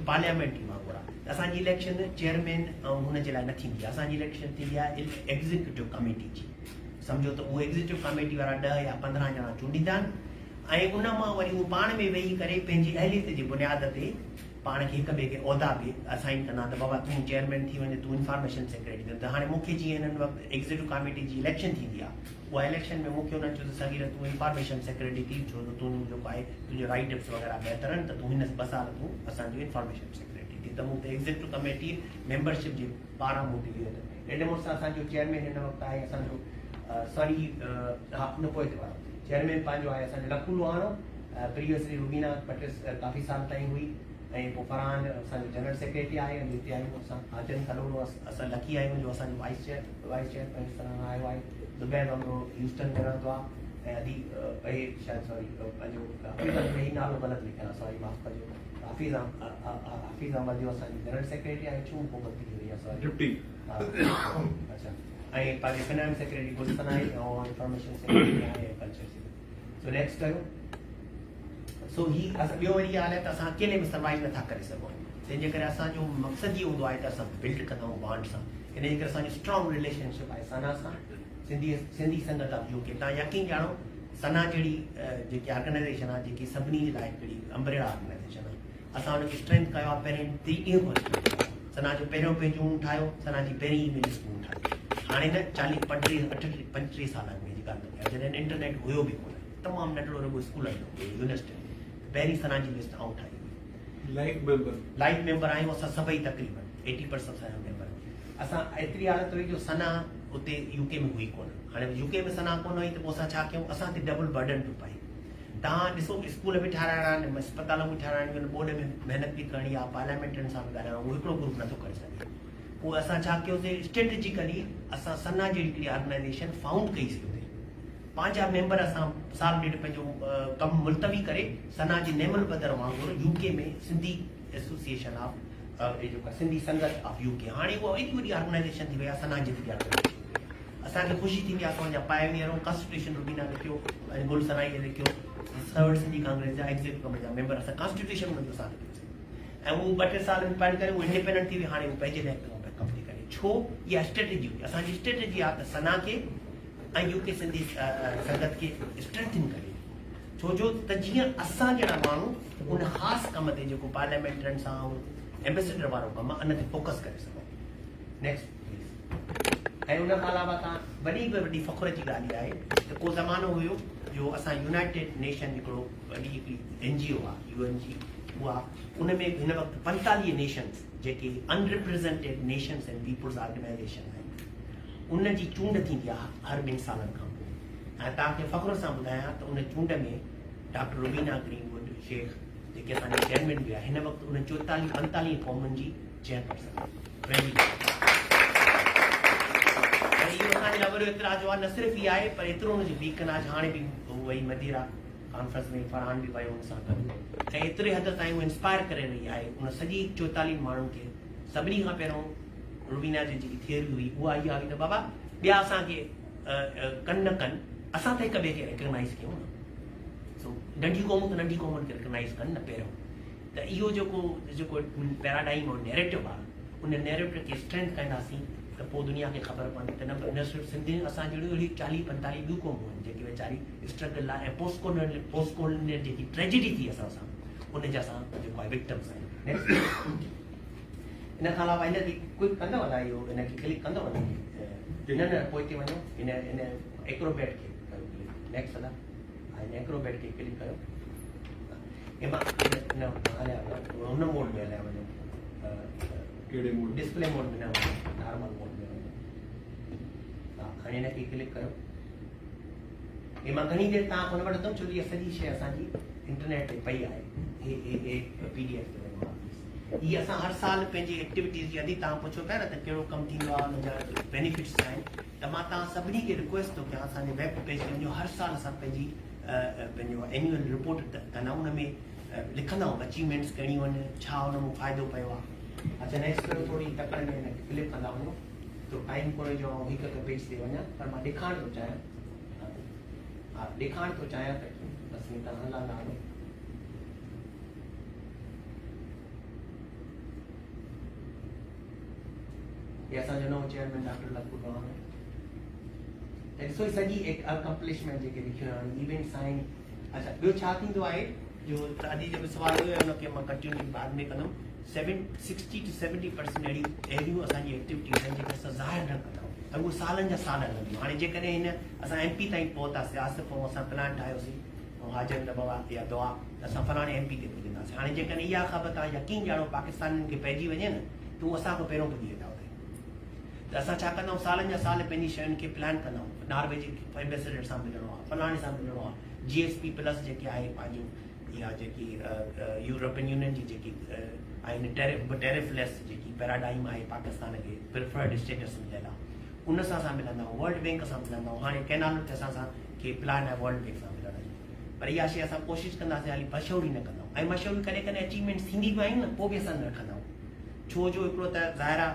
पार्लियामेंट्री वांगुरु आहे असांजी इलेक्शन चेयरमैन ऐं हुन जे लाइ न थींदी आहे असांजी इलेक्शन थींदी आहे एग्ज़ीक्यूटिव कमेटी जी सम्झो त उहो एग्ज़ीक्यूटिव कमेटी वारा 10 या 15 ॼणा चूंडींदा आहिनि ऐं उन मां वरी उहो पाण में वेही करे पंहिंजी अहलियत जी बुनियाद ते पाण खे हिक ॿिए खे उहिदा बि असाइन कंदा त बाबा तूं चेयरमैन थी वञे तूं इंफॉर्मेशन सेक्रेटरी थी त हाणे मूंखे जीअं हिननि वक़्तु एग्ज़ीक्यूटिव कमेटी जी इलेक्शन थींदी आहे उहा इलेक्शन में मूंखे उन्हनि चयो त सगीर तूं इंफॉर्मेशन सेक्रेटरी थी छो त तूं जेको आहे तुंहिंजो राइट टिप्स वग़ैरह बहितर आहिनि त तूं हिन 2 साल तूं असांजो इंफॉर्मेशन सेक्रेटरी थी त मूं त एग्ज़ीक्यूटिव कमेटी मेंबरशिप जे पारां मूंखे इहो एॾे मुड़ुस सां असांजो चेयरमैन हिन वक़्तु आहे असांजो सॉरी हा न पोइ थियो आहे चेयरमैन पंहिंजो आहे असांजो लखू लोहाणो प्रीवियसली रुबीना पटेल काफ़ी साल ताईं हुई ऐं पोइ फरहान असांजो जनरल सेक्रेटरी आहे ऐं हिते आहियूं असां आचन कलोरो असां लकी आहियूं जो असांजो वाइस चेयरमैन आयो आहे दुबई वांगुरु ह्यूस्टन में रहंदो आहे ऐं अदी शायदि सॉरी पंहिंजो ई नालो ग़लति लिखियल आहे सॉरी माफ़ कजो हाफ़िज़ अहमद जो असांजो जनरल सेक्रेटरी आहे छो पोइ ग़लती थी वई आहे सॉरी डिप्टी अच्छा ऐं पंहिंजे फाइनेंस सेक्रेटरी गुलशन आहे ऐं इंफॉर्मेशन सेक्रेटरी आहे कल्चर सो नेक्स्ट कयो सो ही ॿियो वरी हाल आहे त असां अकेले में सर्वाइव नथा करे सघूं तंहिंजे करे असांजो मक़सदु इहो हूंदो आहे त असां बिल्ड कंदा आहियूं बॉन्ड सां इन जे करे असांजो स्ट्रॉन्ग रिलेशनशिप आहे सना सां सिंधी संगत ऑफ यूके तव्हां यकीन ॼाणो सना जहिड़ी जेकी ऑर्गेनाइज़ेशन आहे जेकी सभिनी जे लाइ हिकिड़ी अम्ब्रेला ऑर्गेनाइज़ेशन आहे असां हुनखे स्ट्रेंथ कयो आहे पहिरें 3 ॾींहं खां सना जो पहिरियों पेज ठाहियो सना जी पहिरीं ईमेल स्कूल ठाही हाणे न 35 सालनि में जी ॻाल्हि आहे जॾहिं इंटरनेट हुयो बि कोन तमामु नंढड़ो रुॻो स्कूल यूनिवर्सिटी पहिरीं सना जी लिस्ट आउं ठाही लाइव मेंबर आहियूं असां सभई तक़रीबन 80% असांजा मेंबर असां एतिरी हालत हुई जो सना उते यूके में हुई कोन हाणे यूके में सना कोन हुई त पोइ असां छा कयूं असां ते डबल बर्डन पियो पए तव्हां ॾिसो स्कूल बि ठाराइणा आहिनि अस्पताल बि ठाराइणियूं आहिनि बोर्ड में महिनत बि करणी आहे पार्लियामेंटनि सां बि ॻाल्हाइणो उहो हिकिड़ो ग्रुप नथो करे सघे पोइ असां छा कयोसीं स्ट्रेटेजिकली असां सना जहिड़ी हिकिड़ी ऑर्गेनाइज़ेशन फाउंड कईसीं उते पंहिंजा मेंबर असां साल ॾेढ पंहिंजो कमु मुलतवी करे सना जी नेमल बदर वांगुरु यूके में सिंधी एसोसिएशन ऑफ जेको सिंधी संगत ऑफ यूके हाणे उहा एॾी वॾी ऑर्गेनाइज़ेशन थी वई आहे सना जेतिरी ऑर्गेनाइज़ेशन असांखे ख़ुशी थींदी आहे असांजा पायनियर कॉन्स्टिट्यूशन रुबीना लिखियो ऐं गुल सनाईअ लिखियो थर्ड सिंधी कांग्रेस जा एग्जीक्यूटिव कमेटी जा मेंबर असां कॉन्स्टिट्यूशन में साथ ऐं उहो 2-3 साल इंपायर करे उहो इंडिपेंडेंट थी वियो हाणे उहो पंहिंजे लाइ कम थी करे छो इहा स्ट्रेटेजी हुई असांजी स्ट्रेटेजी आहे त सना खे ऐं यूके सिंधी संगत खे स्ट्रेंथन करे छो जो त जीअं असां जहिड़ा माण्हू उन ख़ासि कम ते जेको पार्लियामेंटरनि सां एम्बेसडर वारो कमु आहे उन ते फोकस करे सघूं नेक्स्ट प्लीज़ ऐं उन खां अलावा तव्हां वॾी फ़ख़ुर जी ॻाल्हि आहे त को ज़मानो हुयो जो असां यूनाइटेड नेशन हिकिड़ो वॾी हिकिड़ी NGO आहे UN जी उहा उन में हिन वक़्तु 45 नेशन्स जेके अनरिप्रेज़ेंटेड नेशन्स एंड पीपुल्स ऑर्गेनाइज़ेशन आहिनि उन जी चूंड थींदी आहे हर 2 सालनि खां पोइ ऐं तव्हांखे फ़ख़ुर सां ॿुधायां त उन चूंड में डॉक्टर रुबीना ग्रीनवुड शेख जेके असांजा चेयरमैन बि आहे हिन वक़्तु उन 44-45 क़ौमुनि जी चेयरपर्सन इहो असांजे लाइ वॾो एतिराज़ आहे न सिर्फ़ु इहा आहे पर एतिरो हुनजो बीकन आहे हाणे बि वई मदीरा कॉन्फ्रेंस में फरहान बि वियो हुन सां गॾु ऐं एतिरे हद ताईं उहो इंस्पायर करे रही आहे उन सॼी 44 माण्हुनि खे सभिनी खां पहिरियों रुबीना जी जेकी थियरी हुई उहा इहा हुई त बाबा ॿिया असांखे कनि न कनि असां त हिक ॿिए खे रिकग्नाइज़ कयूं न सो नंढी क़ौमूं त नंढी क़ौमुनि खे रिकग्नाइज़ कनि न पहिरियों त इहो जेको पैराडाइम और नैरेटिव आहे उन नैरेटिव खे स्ट्रेंथ कंदासीं त पोइ दुनिया खे ख़बर पवंदी त न सिर्फ़ु सिंधी असां जहिड़ियूं अहिड़ी 40-45 ॿियूं क़ौमूं आहिनि जेके वीचारी स्ट्रगल आहे ऐं पोस्ट कोलोनियल जेकी ट्रेजिडी थी असां सां उन जा असां जेको आहे विक्टिम्स आहियूं इन खां अलावा हिन ते क्विक कंदव न इहो हिनखे क्लिक कंदव न पोइ हिते वञो हिन एक्रोबेट खे नेक्स्ट अदा हिन एक्रोबेट खे क्लिक कयो हुन मोड में हलिया वञो कहिड़े मोड डिस्प्ले मोड में न वञो नॉर्मल मोड में वञो हाणे हिनखे क्लिक कयो हे मां घणी देरि तव्हां कोन वठंदुमि छो इहा सॼी शइ असांजी इंटरनेट ते पई आहे PDF ते वञो इहे असां हर साल पंहिंजी एक्टिविटीज़ जी अॼु तव्हां पुछो पिया न त कहिड़ो कमु थींदो आहे हुनजा बेनिफिट्स छा आहिनि त मां तव्हां सभिनी खे रिक्वेस्ट थो कयां असांजे वेब पेज ते वञो हर साल असां पंहिंजो एन्युअल रिपोर्ट कंदा हुन में लिखंदा आहियूं अचीवमेंट्स कहिड़ियूं आहिनि छा हुन में फ़ाइदो पियो आहे अच्छा नेक्स्ट करो थोड़ी टकर में हिनखे क्लिक कंदा वञो तो टाइम कोन्हे जो हिकु हिकु पेज ते वञा पर मां ॾेखारण थो चाहियां हा ॾेखारण थो चाहियां त बसि में तव्हां हलंदा हलो ये असांजो नओं चेयरमैन डॉक्टर लखू गवान ॾिसो ही सॼी अकम्पलिशमेंट जेके लिखियूं आहिनि इवेंट्स आहिनि अच्छा ॿियो छा थींदो आहे जो अॼु जेको सुवाल हुयो हुनखे मां कंटिन्यू बाद में कंदुमि 60 to 70% अहिड़ियूं असांजी एक्टिविटीज़ आहिनि जेके असां ज़ाहिर न कंदा आहियूं ऐं उहे सालनि जा साल हलंदियूं हाणे जेकॾहिं हिन असां MP ताईं पहुतासीं आसिफ़ ऐं असां प्लान ठाहियोसीं ऐं हाजर दवा या दवा असां फलाणे MP ते पुॼंदासीं हाणे जेकॾहिं इहा ख़बर तव्हां यकीन ॼाणो पाकिस्तानियुनि खे पइजी वञे न त उहो असां खां पहिरियों पुॼी वेंदा हुते त असां छा कंदा आहियूं सालनि जा साल पंहिंजी शयुनि खे प्लान कंदा आहियूं नॉर्वे जे एम्बेसडर सां मिलणो आहे फलाणे सां मिलणो आहे GSP+ जेके आहे पंहिंजूं या जेकी यूरोपियन यूनियन जी जेकी आहिनि टेरिफलेस जेकी पैराडाइम आहे पाकिस्तान खे प्रिफर्ड स्टेटस मिलियल आहे उन सां असां मिलंदा आहियूं वर्ल्ड बैंक सां मिलंदा आहियूं हाणे कैनाल ते असां खे प्लान आहे वर्ल्ड बैंक सां मिलण जी पर इहा शइ असां कोशिशि कंदासीं हाली मशहूरी न कंदा आहियूं ऐं मशहूरी कॾहिं कॾहिं अचीवमेंट्स थींदी बि आहिनि न पोइ बि असां न रखंदा आहियूं छो जो हिकिड़ो त ज़ाहिर आहे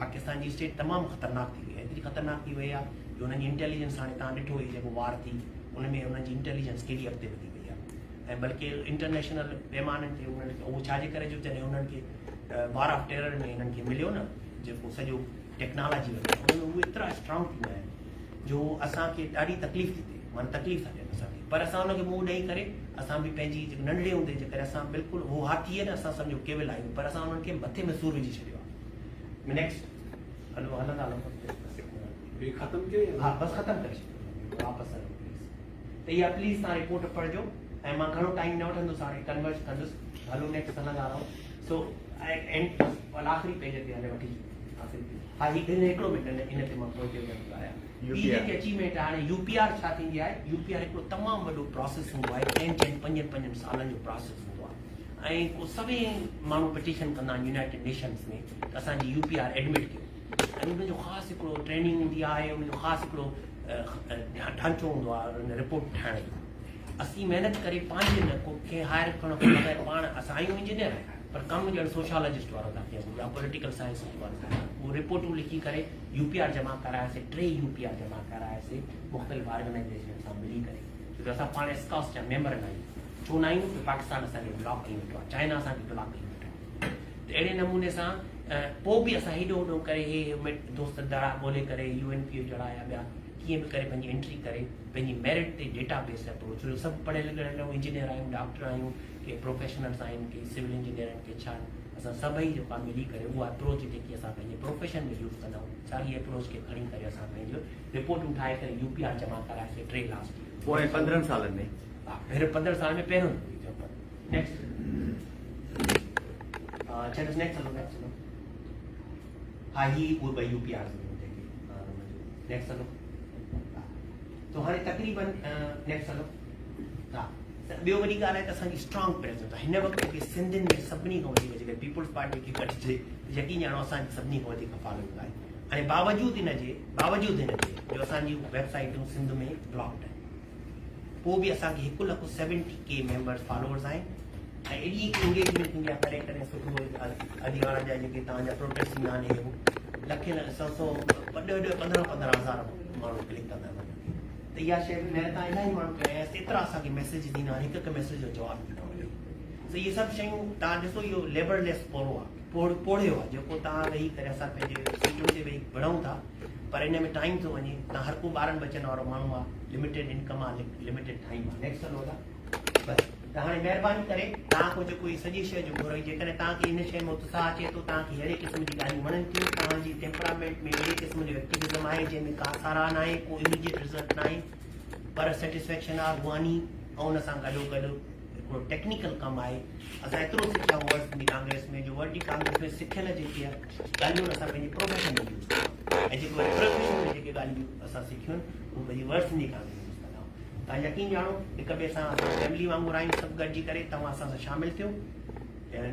पाकिस्तान जी स्टेट तमामु ख़तरनाक थी वई आहे एतिरी ख़तरनाक थी वई आहे जो हुनजी इंटेलिजेंस हाणे तव्हां ॾिठो हुई जेको वार थी उन में हुनजी इंटेलिजेंस केॾी अॻिते वधी वई आहे ऐं बल्कि इंटरनेशनल पैमाननि ते उन्हनि खे उहो छाजे करे जो जॾहिं उन्हनि खे वार ऑफ टेरर में हिननि खे मिलियो न जेको सॼो टेक्नोलॉजी वग़ैरह उन में उहे एतिरा स्ट्रॉन्ग थींदा आहिनि जो असांखे ॾाढी तकलीफ़ थी थिए माना तकलीफ़ था ॾियनि असांखे पर असां हुनखे मुंहुं ॾेई करे असां बि पंहिंजी जेको नंढड़े हूंदे जे करे असां बिल्कुलु उहो हाथीअ न असां सम्झो केवल आहियूं पर असां उन्हनि खे मथे में सूर विझी छॾियो आहे नेक्स्ट हलो हलंदा हलो ख़त्म कयो हा बसि ख़तमु करे छॾियो वापसि हलो प्लीज़ त इहा प्लीज़ तव्हां रिपोर्ट पढ़िजो ऐं मां घणो टाइम न वठंदुसि हाणे कन्वर्ट कंदुसि हलो नेक्स्ट हलंदा रहूं सो एंड आख़िरी पेज ते हले वठी हा हिकिड़ो मिनट इन ते मां पोइ आहियां ॿी जेकी अचीवमेंट आहे हाणे UPR छा थींदी आहे UPR हिकिड़ो तमामु वॾो प्रोसेस हूंदो आहे 5 सालनि जो प्रोसेस हूंदो आहे ऐं को सभई माण्हू पिटीशन कंदा आहिनि यूनाइटेड नेशन्स में त असांजी UPR एडमिट कयो ऐं उनजो ख़ासि हिकिड़ो ट्रेनिंग हूंदी आहे उनजो ख़ासि हिकिड़ो ढांचो हूंदो आहे उन रिपोर्ट ठाहिण जो असीं महिनत करे पंहिंजे न को खे हायर करणु बग़ैर पाण असां आहियूं इंजीनियर पर कमु ॼण सोशोलॉजिस्ट वारो था कयूं या पॉलिटिकल साइंस वारो उहो रिपोर्टूं लिखी करे UPR जमा करायासीं 3 UPR जमा करायासीं मुख़्तलिफ़ ऑर्गेनाइज़ेशन सां मिली करे तो असां पाण स्काउट्स जा मेंबर न आहियूं, छो न आहियूं कि पाकिस्तान असांखे ब्लॉक कई वेठो आहे, चाइना असांखे ब्लॉक कई वेठो आहे। त अहिड़े नमूने सां पोइ बि असां हेॾो होॾो करे हे दोस्त दड़ा ॻोल्हे करे UNPO जहिड़ा या ॿिया कीअं बि करे पंहिंजी एंट्री करे पंहिंजी मेरिट ते डेटाबेस अप्रोच, छो सभु पढ़ियल लिखियल इंजीनियर आहियूं, डॉक्टर आहियूं, के प्रोफेशनल्स आहिनि, के सिविल इंजीनियर आहिनि, के छा, असां सभई जेका मिली करे उहा अप्रोच जेकी असां पंहिंजे प्रोफेशन में यूज़ कंदा आहियूं, साॻी अप्रोच खे खणी करे असां पंहिंजो रिपोर्टूं ठाहे करे UPR जमा कराएसीं 3 लास्ट पोइ 15 सालनि में। हा, पहिरियों 15 साल में पहिरियों नेक्स्ट नेक्स्ट हलो हा ही उहे ॿई UPR नेक्स्ट हलो तो हाणे तक़रीबन नेक्स्ट हलो हा। ॿियो वॾी ॻाल्हि आहे त असांजी स्ट्रॉन्ग प्रेज़ेंस आहे हिन वक़्त जेके सिंधियुनि में सभिनी खां वधीक जेके पीपुल्स पार्टी खे कढिजे, यकीन ॼाणो असांजी सभिनी खां वधीक फॉलोइंग आहे। ऐं बावजूदि हिनजे जो असांजी वेबसाइटूं सिंध में ब्लॉक्ड आहिनि, पोइ बि असांखे 1,70,000 मेंबर्स फॉलोअर्स आहिनि ऐं एॾी इंगेजमेंट थींदी आहे करे करे सुठो। अॼु जा जेके तव्हांजा प्रोटेस्ट थींदा आहिनि हे लखे 100 15,000 माण्हू क्लिक कंदा आहिनि, त इहा शइ बि महिनत इलाही माण्हू कया एतिरा असांखे मैसेज ॾींदा आहिनि, हिकु मैसेज जो जवाबु ॾींदा आहिनि। त इहे सभु शयूं तव्हां ॾिसो, इहो लेबरलेस पोड़ो आहे, पोड़ियो आहे जेको तव्हां वेही करे असां पंहिंजे सीटुनि ते वेही पढ़ूं था, पर इन में टाइम थो वञे। तव्हां हर को 12 बचनि वारो माण्हू आहे, लिमिटेड इनकम आहे, लिमिटेड टाइम आहे। नेक्स्ट हलो था बसि। त हाणे महिरबानी करे तव्हां को जेको सॼी शइ जो घुरो, जेकॾहिं तव्हांखे इन शइ में उत्साह अचे थो, तव्हांखे अहिड़े क़िस्म जी ॻाल्हियूं वणनि थियूं, तव्हांजी टेम्परामेंट में अहिड़े क़िस्म जो व्यक्तिगतम आहे जंहिंमें का साराह न आहे, को इमीडिएट रिज़ल्ट न आहे, पर सेटिस्फेक्शन आहे रूहानी, ऐं हुन सां गॾो गॾु हिकिड़ो टेक्निकल कमु आहे। असां एतिरो सिखिया वर्ड्स सिंधी कांग्रेस में, जो वर्डी कांग्रेस में सिखियल जेके ॻाल्हियूं असां पंहिंजे प्रोफेशन में यूज़ कयूं, ऐं जेके प्रोफेशन में जेके ॻाल्हियूं असां सिखियूं आहिनि उहे पंहिंजी वर्ड सिंधी कांग्रेस में यूज़ कंदा आहियूं। तव्हां यकीन ॼाणो हिक ॿिए सां फैमिली वांगुरु आहियूं, सभु गॾिजी करे तव्हां असां सां शामिलु थियो,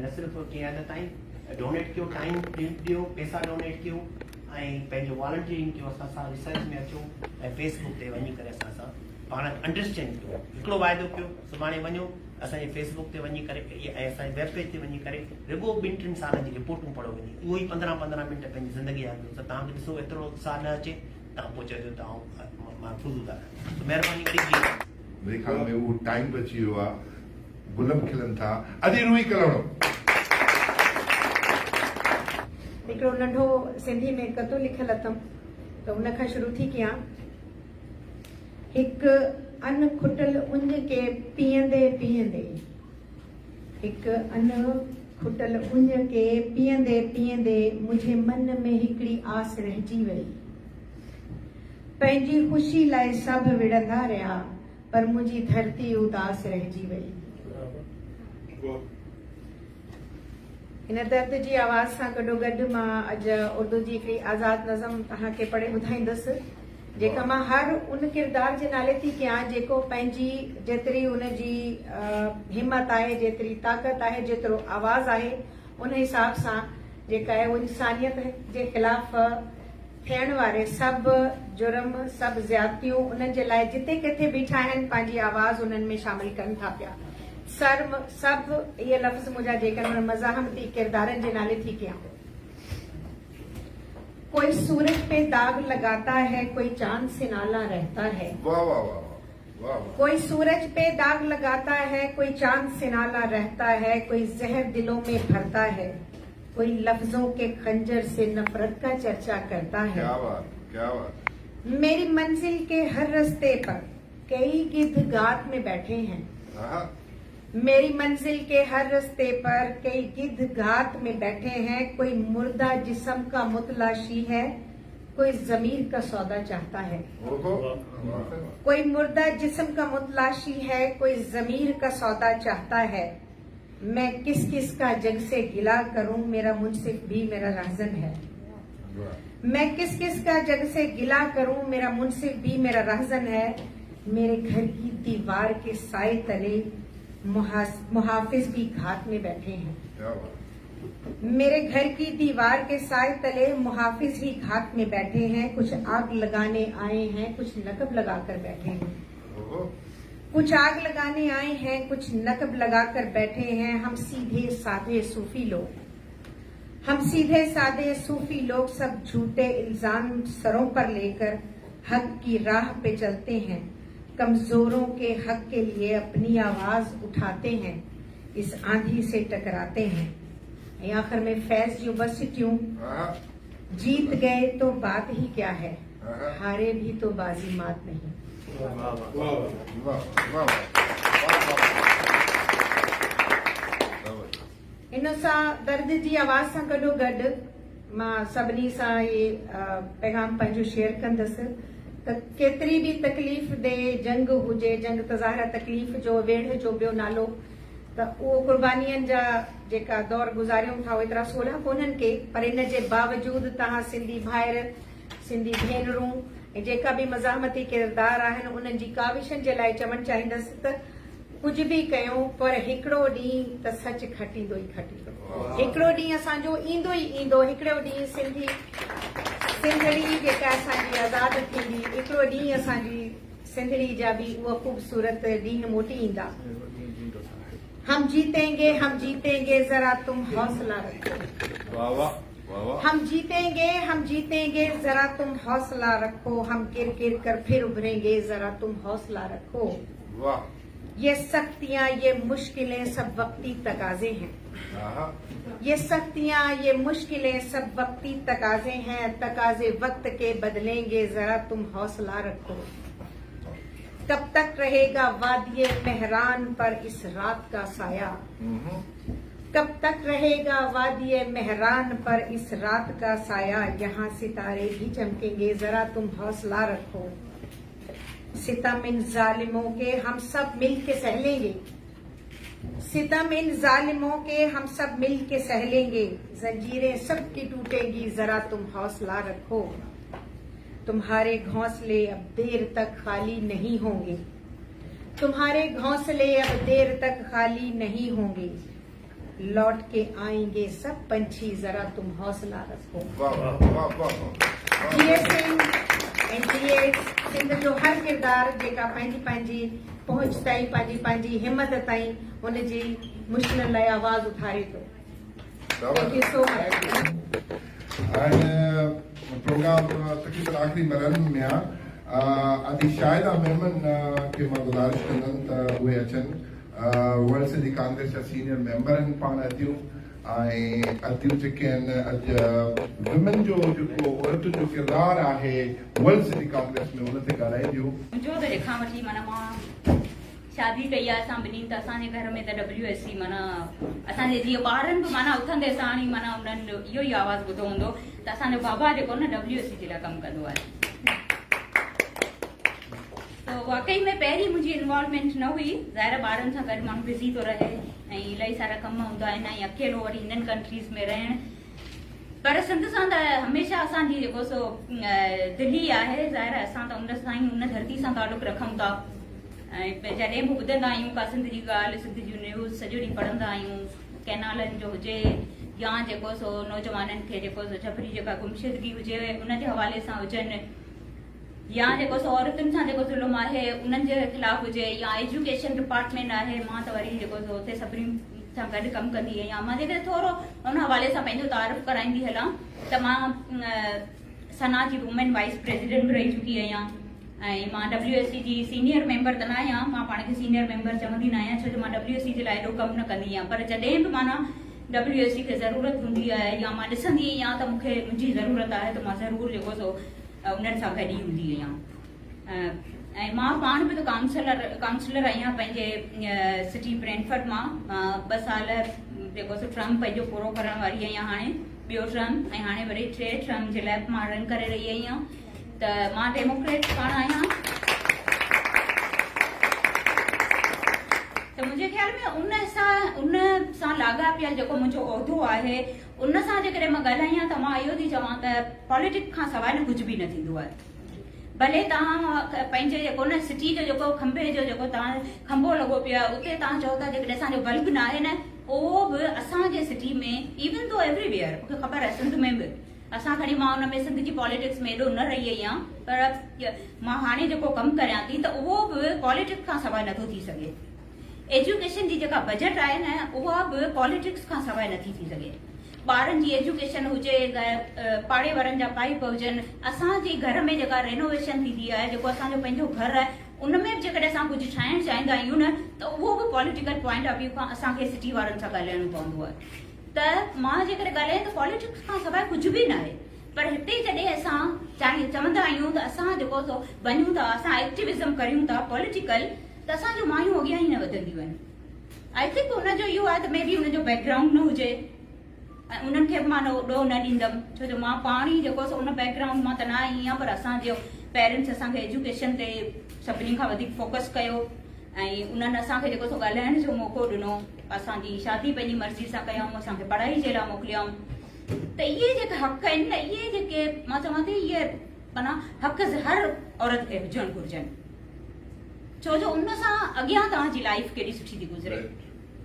न सिर्फ़ु क़यादत आहिनि, डोनेट कयो, टाइम ॾियो, पैसा डोनेट कयो, ऐं पंहिंजो वॉलंटियरिंग कयो, असां सां रिसर्च में अचो, ऐं फेसबुक ते वञी करे असां सां पाण अंडरस्टैंड कयो। हिकिड़ो वाइदो कयो, सुभाणे वञो असांजे फेसबुक ते वञी करे ऐं असांजे वेब पेज ते वञी करे रुॻो 2-3 सालनि जी रिपोर्टूं पढ़ो वञी, उहो ई 15-15 मिंट पंहिंजी ज़िंदगी जा कयो। त तव्हांखे ॾिसो एतिरो उत्साह न अचे, तव्हां पोइ चइजो तव्हां मां फुज़ूल आहियां, त महिरबानी करे मेरे ख्याल में वो टाइम बची हुआ, गुलम खिलन था। अॼु रुई कलड़ो हिकिड़ो नंढो सिंधी में कतो लिखियल अथमि, त हुन खां शुरू थी कयां। हिकु अन खुटल उञ के पीअंदे पीअंदे, हिकु अन खुटल उञ के पीअंदे पीअंदे मुंहिंजे मन में हिकिड़ी आस रहिजी वई। पंहिंजी ख़ुशी लाइ सभु विढ़ंदा रहिया, पर मुंहिंजी धरती उदास रहिजी वई। हिन दर्द जी आवाज़ सां गॾोगॾु मां अॼु उर्दू जी हिकिड़ी आज़ाद नज़म तव्हांखे पढ़े ॿुधाईंदसि, जेका मां हर उन किरदार जे नाले थी कयां जेको पंहिंजी जेतिरी उनजी हिम्मत आहे, जेतिरी ताक़त आहे, जेतिरो आवाज़ आहे, उन हिसाब सां जेका आहे उहो इंसानियत जे ख़िलाफ़ थियण वारे सभु जुर्म, सभु ज़्यादतियूं उन्हनि जे लाइ जिते किथे बीठा आहिनि पंहिंजी आवाज़ उन्हनि में शामिल कनि था पिया। सभु इहे लफ़्ज़ मुंहिंजा जेकर मज़ाहमती किरदारनि जे नाले थी कयां। कोई सूरज पे दाग लगाता है, कोई चांद से नाला रहता है। वाह वाह वाह वाह वाह। कोई सूरज पे दाग लगाता है, कोई चांद से नाला रहता है, कोई जहर दिलों में भरता है, कोई लफ्जों के खंजर से नफरत का चर्चा करता है। क्या बात, क्या बात। मेरी मंजिल के हर रास्ते पर कई गिद्ध गात में बैठे हैं। मेरी मंजिल के हर रास्ते पर कई गिद्ध घात में बैठे हैं। कोई मुर्दा जिस्म का मुतलाशी है, कोई जमीर का सौदा चाहता है। कोई मुर्दा जिस्म का मुतलाशी है, कोई जमीर का सौदा चाहता है। मैं किस किस का जग से गिला करूं, मेरा मुंसिफ भी मेरा राहज़न है। मैं किस किस का जग से गिला करूं, मेरा मुंसिफ भी मेरा राहज़न है। मेरे घर की दीवार के साए तले मुहाफिज भी घात में बैठे हैं। मेरे घर की दीवार के साए तले मुहाफिज ही घात में बैठे हैं। कुछ आग लगाने आए हैं, कुछ नकब लगाकर बैठे हैं। कुछ आग लगाने आए हैं, कुछ नकब लगाकर बैठे हैं। हम सीधे साधे सूफी लोग, हम सीधे साधे सूफी लोग सब झूठे इल्जाम सरों पर लेकर हक की राह पे चलते हैं। कमजोरों के हक के लिए अपनी आवाज उठाते हैं, इस आंधी से टकराते हैं। आखिर में फैज यूनिवर्सिटियों जीत गए तो बात ही क्या है, हारे भी तो बाजी मात नहीं। इन सां दर्द जी आवाज़ सां गॾो गॾु मां सभिनी सां इहे पैगाम पंहिंजो शेयर कंदसि त केतिरी बि तकलीफ़ दे जंग हुजे, जंग त ज़ाहिर तकलीफ़ जो वेढ़ जो ॿियो नालो, त उहो क़ुर्बानियुनि जा जेका दौर गुज़ारियूं था एतिरा सवला कोन्हनि के, पर इन जे बावजूदि तव्हां सिंधी भाइर, सिंधी भेनरूं ऐं जेका बि मज़ाहमती किरदार आहिनि उन्हनि जी काविशनि जे लाइ चवणु चाहींदसि त कुझु बि कयूं पर हिकिड़ो ॾींहुं त सच खटींदो ई खटींदो, हिकिड़ो ॾींहुं असांजो ईंदो ई ईंदो, हिकिड़ो ॾींहुं सिंधड़ी जेका असांजी आज़ाद थींदी, हिकिड़ो ॾींहुं असांजी सिंधड़ी जा बि उहा ख़ूबसूरत ॾींहं मोटी ईंदा। हम जीतेंगे जरा तुम हौसला रखो, हम जीतेंगे जरा तुम हौसला रखो, हम गिर गिर कर फिर उभरेंगे जरा तुम हौसला रखो। ये सख्तियां ये मुश्किलें सब वक्ती तकाजे हैं, ये सख्तियां ये मुश्किलें सब वक्ती तकाजे हैं, तकाजे वक्त के बदलेंगे जरा तुम हौसला रखो। कब तक रहेगा वादिये मेहरान पर इस रात का साया, कब तक रहेगा वादिये मेहरान पर इस रात का साया, यहाँ सितारे भी चमकेंगे जरा तुम हौसला रखो। सितम इन जालिमों के हम सब मिल के सह लेंगे, सितम इन जालिमों के हम सब मिल के सह लेंगे, जंजीरें सबकी टूटेंगी जरा तुम हौसला रखो। तुम्हारे घोंसले अब देर तक खाली नहीं होंगे, तुम्हारे घोंसले अब देर तक खाली नहीं होंगे, लौट के आएंगे सब पंछी जरा तुम हौसला रखो। जीए सिंह ऐं जीए सिंध जो हर किरदार जेका पंहिंजी पंहिंजी पहुंच ताईं, पंहिंजी पंहिंजी हिम्मत ताईं हुनजी मुश्किलनि लाइ आवाज़ उथारे थो। Thank you so much. Programme तकरीबन आखिरी मरहले में अॼु शायद मेहमान खे मां गुज़ारिश कंदमि त उहे अचनि। वर्ल्ड सिंधी कांग्रेस जा सीनियर मेंबर आहिनि पाण अदियूं, ऐं अदियूं जेके आहिनि अॼु विमेन जो जेको औरतुनि जो किरदारु आहे वर्ल्ड सिंधी कांग्रेस में हुन ते ॻाल्हाईंदियूं। मुंहिंजो त ॾेखां वठी माना मां शादी कई आहे असां ॿिन्हिनि, त असांजे घर में त WSC माना असांजे जीअं ॿारनि बि माना उथंदे साण ई माना उन्हनि इहो ई आवाज़ ॿुधो हूंदो त असांजो बाबा जेको न WSC जे लाइ कमु कंदो आहे। त वाकई में पहिरीं मुंहिंजी इन्वॉल्वमेंट न हुई, ज़ाहिर ॿारनि सां गॾु माण्हू बिज़ी थो रहे ऐं इलाही सारा कम हूंदा आहिनि ऐं अकेलो वरी हिननि कंट्रीज़ में रहण, पर सिंध सां त हमेशह असांजी जेको सो दिल्ली आहे, ज़ाहिर असां त उन सां ई उन धरती सां तालुक रखूं था। ऐं जॾहिं बि ॿुधंदा आहियूं का सिंध जी ॻाल्हि, सिंध जूं न्यूज़ सॼो ॾींहुं पढ़ंदा आहियूं, कैनालनि जो हुजे या जेको सो नौजवाननि खे जेको सो जबरी जेका गुमशुदगी हुजे उन जे हवाले सां हुजनि, या जेको सो औरतुनि सां जेको ज़ुल्म आहे उन्हनि जे ख़िलाफ़ हुजे, या एजुकेशन डिपार्टमेंट आहे, मां त वरी जेको सो हुते सभिनी सां गॾु कमु कंदी आहियां। मां जेके थोरो उन हवाले सां पंहिंजो तारीफ़ कराईंदी हलां त मां सना जी वुमेन वाइस प्रेसिडेंट रही चुकी आहियां, ऐं मां WSC जी सीनियर मेंबर त न आहियां, मां पाण खे सीनियर मेंबर चवंदी न आहियां छो जो मां WSC जे लाइ एॾो कमु न कंदी आहियां, पर जॾहिं बि माना WSC खे ज़रूरत हूंदी आहे या मां ॾिसंदी आहियां त मूंखे मुंहिंजी ज़रूरत आहे त मां ज़रूरु जेको सो उन्हनि सां गॾु ई हूंदी आहियां। ऐं मां पाण बि त काउंसलर आहियां पंहिंजे सिटी ब्रेंटफर्ड मां। 2 साल जेको सो टर्म पंहिंजो पूरो करण वारी आहियां, हाणे ॿियो टर्म, ऐं हाणे वरी 3 टर्म जे लाइ मां रन करे रही आहियां। त मां डेमोक्रेट पाण आहियां, त मुंहिंजे ख़्याल में उन सां लाॻापियल जेको मुंहिंजो उहिदो आहे उन सां जेकॾहिं मां ॻाल्हायां त मां इहो थी चवां त पॉलिटिक्स खां सवाइ न कुझु बि न थींदो आहे। भले तव्हां पंहिंजे जेको न सिटी जो जेको खंभे जो जेको तव्हां खंभो लॻो पियो आहे उते तव्हां चओ था जेकॾहिं असांजो बल्ब न आहे न, उहो बि असांजे सिटी में इवन तो एवरीवेयर, मूंखे ख़बर आहे सिंध में बि असां खणी मां हुन में सिंध जी पॉलिटिक्स में एॾो न रही आहियां, पर मां हाणे जेको कमु करियां थी त उहो बि पॉलिटिक्स खां सवाइ नथो थी सघे। एजुकेशन जी जेका बजट आहे न उहा बि पॉलिटिक्स खां सवाइ नथी थी सघे। ॿारनि जी एजुकेशन हुजे, पाड़े वारनि जा पाइप हुजनि, असांजे घर में जेका रेनोवेशन थींदी आहे, जेको असांजो पंहिंजो घरु आहे उनमें जेकॾहिं असां कुझु ठाहिणु चाहींदा आहियूं न त उहो बि पॉलिटिकल पॉइंट ऑफ व्यू खां असांखे सिटी वारनि सां ॻाल्हाइणो पवंदो आहे। त मां जेकॾहिं ॻाल्हायां त पॉलिटिक्स खां सवाइ कुझु बि न आहे, पर हिते जॾहिं असां चवंदा आहियूं त असां जेको सो वञूं था, असां एक्टिविज़म करियूं था पॉलिटिकल, त असांजूं मायूं अॻियां ई न वधंदियूं आहिनि। आई थिंक उनजो इहो आहे त मे बी उनजो बैकग्राउंड न हुजे, ऐं उन्हनि खे मां ॾोह न ॾींदमि, छो जो मां पाण ई जेको सो उन बैकग्राउंड मां त न आई आहियां, पर असांजो पेरेंट्स असांखे एजुकेशन ते सभिनी खां वधीक फोकस कयो ऐं उन्हनि असांखे जेको सो ॻाल्हाइण जो मौक़ो ॾिनो, असांजी शादी पंहिंजी मर्ज़ी सां कयऊं, असांखे पढ़ाई जे लाइ मोकिलियऊं। त इहे जेके हक़ आहिनि न, इहे जेके मां चवां थी इहे माना हक़ हर औरत खे हुजणु घुरिजनि, छो जो उन सां अॻियां तव्हांजी लाइफ केॾी सुठी थी गुज़रे।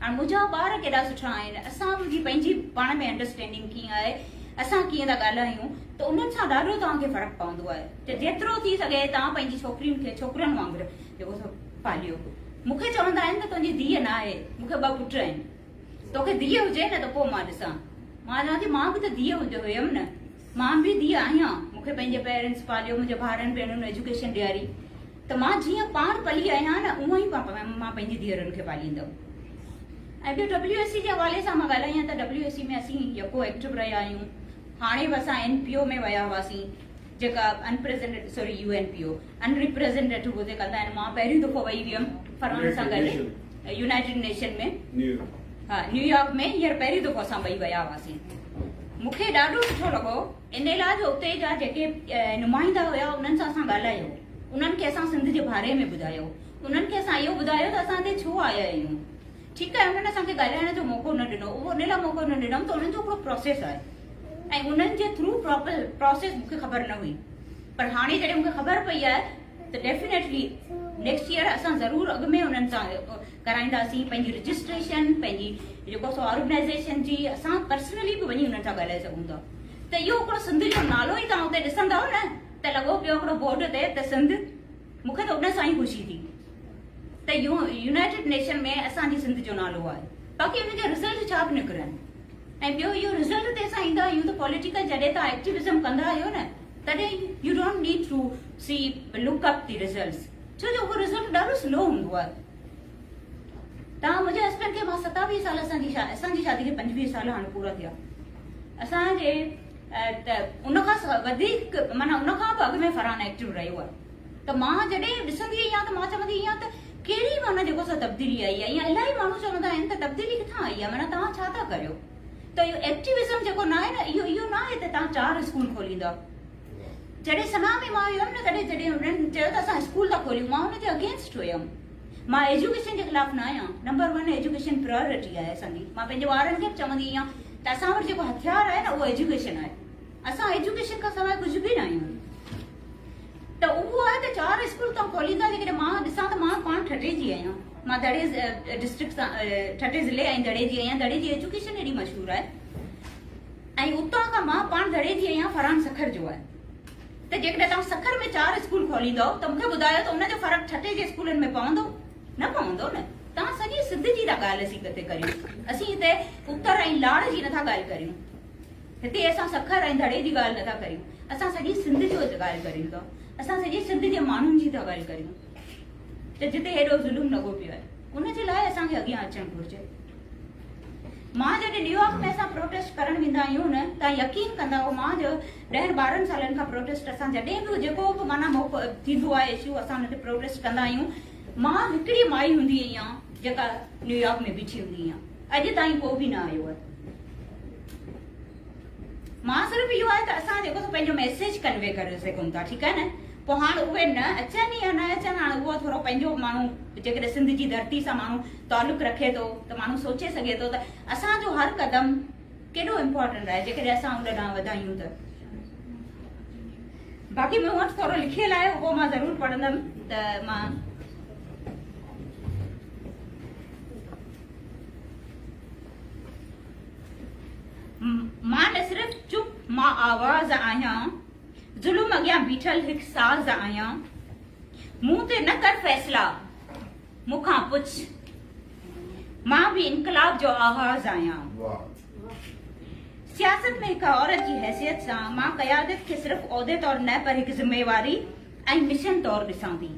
ऐं मुंहिंजा ॿार केॾा सुठा आहिनि, असांजी पंहिंजी पाण में अंडरस्टैंडिंग कीअं आहे, असां कीअं था ॻाल्हायूं, त उन्हनि सां ॾाढो तव्हांखे फ़र्क़ु पवंदो आहे। त जेतिरो थी सघे तव्हां पंहिंजी छोकिरियुनि खे छोकिरनि वांगुरु जेको सो पालियो। मूंखे चवंदा आहिनि त तुंहिंजी धीअ न आहे, मूंखे 2 पुट आहिनि, तोखे धीअ हुजे न त पोइ मां ॾिसां। मां चवां थी मां बि त धीअ हुयमि न, मां बि धीअ आहियां, मूंखे पंहिंजे पेरेंट्स पालियो, मुंहिंजे भाउरनि भेनरुनि एजुकेशन ॾियारी, त मां जीअं पाण पली आहियां न उहो ई मां पंहिंजी धीअरुनि खे पालींदमि। ऐं ॿियो WSC जे हवाले सां मां ॻाल्हायां त WSC में असीं यको एक्टिव रहिया आहियूं। हाणे बि असां NPO में विया हुआसीं, जेका UNPO अनरिप्रेज़ेंटेटिव हुते कंदा आहिनि। मां पहिरीं दफ़ो वई हुयमि फरहान सां गॾु यूनाइटेड नेशन में, हा न्यूयॉर्क में, हींअर पहिरीं दफ़ो असां ॿई विया हुआसीं। मूंखे ॾाढो सुठो लॻो इन लाइ जो उते जा जेके नुमाइंदा हुया उन्हनि सां असां ॻाल्हायो, उन्हनि खे असां सिंध जे बारे में ॿुधायो, उन्हनि खे असां इहो ॿुधायो त असां हिते छो आया आहियूं। ठीकु आहे, उन्हनि असांखे ॻाल्हाइण जो मौक़ो न ॾिनो, उहो उन लाइ मौक़ो न ॾिनमि त उन्हनि जो हिकिड़ो प्रोसेस आहे ऐं उन्हनि जे थ्रू प्रोसेस मूंखे ख़बर न हुई, पर हाणे जॾहिं मूंखे ख़बर पई आहे त डेफिनेटली नेक्स्ट ईयर असां ज़रूरु अॻु में उन्हनि सां कराईंदासीं पंहिंजी रजिस्ट्रेशन, पंहिंजी जेको सो ऑर्गेनाइज़ेशन जी, असां पर्सनली बि वञी उन्हनि सां ॻाल्हाए सघूं था। त इहो हिकिड़ो सिंध जो नालो ई तव्हां उते ॾिसंदव न त लॻो पियो हिकिड़ो बोर्ड ते त सिंध, मूंखे त उन सां ई ख़ुशी थी त यूनाइटेड नेशन में असांजी सिंध जो नालो आहे। बाक़ी उनजा रिज़ल्ट छा बि निकिरनि, ऐं ॿियो इहो रिज़ल्ट ते असां ईंदा आहियूं त पॉलिटिकल जॾहिं तव्हां एक्टिविज़म कंदा आहियो न तॾहिं you don't need to see look up the results, छो जो उहो रिज़ल्ट ॾाढो स्लो हूंदो आहे। तव्हां मुंहिंजे हस्बैंड खे मां 27 साल असांजी शादी खे 25 साल हाणे पूरा थिया, असांजे त उनखां वधीक माना उनखां बि अॻु में फरहान एक्टिव रहियो आहे। त मां जॾहिं ॾिसंदी आहियां त मां चवंदी आहियां त कहिड़ी माना जेको सो तब्दीली आई आहे, या इलाही माण्हू चवंदा आहिनि त तब्दीली किथां आई आहे, माना तव्हां छा था करियो। त इहो एक्टिविज़म जेको न आहे न, इहो न आहे त तव्हां 4 स्कूल खोलींदा। जॾहिं सना में मां हुयमि न तॾहिं जॾहिं हुननि चयो त असां स्कूल था खोलियूं, मां हुनजे अगेंस्ट हुयमि। मां एजुकेशन जे ख़िलाफ़ न आहियां, नंबर 1 एजुकेशन प्रायोरिटी आहे असांजी। मां पंहिंजे ॿारनि खे बि चवंदी आहियां त असां वटि जेको हथियार आहे न उहो एजुकेशन आहे, असां एजुकेशन खां सवाइ कुझु बि न आहियूं। त उहो आहे त 4 स्कूल तव्हां खोलींदा। जेकॾहिं मां ॾिसां त मां पाण ठटे जी आहियां, मां दड़े डिस्ट्रिक्ट सां ठटे ज़िले ऐं दड़े जी आहियां। दड़े जी एजुकेशन एॾी मशहूरु आहे ऐं उतां खां मां पाण दड़े जी आहियां, फरहान सखर जो आहे। त जेकॾहिं तव्हां सखर में 4 स्कूल खोलींदव त मूंखे ॿुधायो त उनजो फ़र्क़ु ठटे जे स्कूलनि में पवंदो न पवंदो न। तव्हां सॼी सिंध जी था ॻाल्हि असीं किथे करियूं, असीं हिते उत्तर ऐं लाड़ जी नथा ॻाल्हि करियूं, हिते असां सखर ऐं दड़े जी ॻाल्हि नथा करियूं, असां सॼी सिंध जो ॻाल्हि करियूं था, असां सॼी सिंध जे माण्हुनि जी था ॻाल्हि करियूं। त जिते हेॾो ज़ुल्म लॻो पियो आहे उनजे लाइ असांखे अॻियां अचणु घुरिजे। मां जॾहिं न्यूयॉर्क में असां प्रोटेस्ट करणु वेंदा आहियूं न, तव्हां यकीन कंदा हो, मां जो 10-12 सालनि खां प्रोटेस्ट असां जॾहिं बि जेको बि माना मौक़ो थींदो आहे इशू असां हुन ते प्रोटेस्ट कंदा आहियूं। मां हिकिड़ी माई हूंदी आहियां जेका न्यूयॉर्क में बीठी हूंदी आहियां, अॼु ताईं को बि न आयो आहे। मां सिर्फ़ु इहो आहे त असां जेको पंहिंजो मैसेज कन्वे करे सघूं था, ठीकु आहे न। पोइ हाणे उहे न अचनि या न अचनि, हाणे उहो थोरो पंहिंजो माण्हू जेकॾहिं सिंध जी धरती सां माण्हू तालुक़ु रखे थो त माण्हू सोचे सघे थो त असांजो हर क़दम केॾो इम्पोर्टेंट आहे जेकॾहिं असां उन ॾांहुं वधायूं त। बाक़ी मूं वटि थोरो लिखियलु आहे, उहो मां ज़रूरु पढ़ंदमि। त मां न सिर्फ़ चुप मां आवाज़ आहियां, ज़ुल्म अॻियां बीठल हिकु साज़ आहियां, मूं ते न कर फ़ैसिला मूंखां पुछ, मां बि इनकलाब जो आवाज़ आहियां। सियासत में हिकु औरत जी हैसियत सां मां क़यादत खे सिर्फ़ु उहिदे तौरु न पर हिकु ज़िम्मेवारी ऐं मिशन तौरु ॾिसां थी।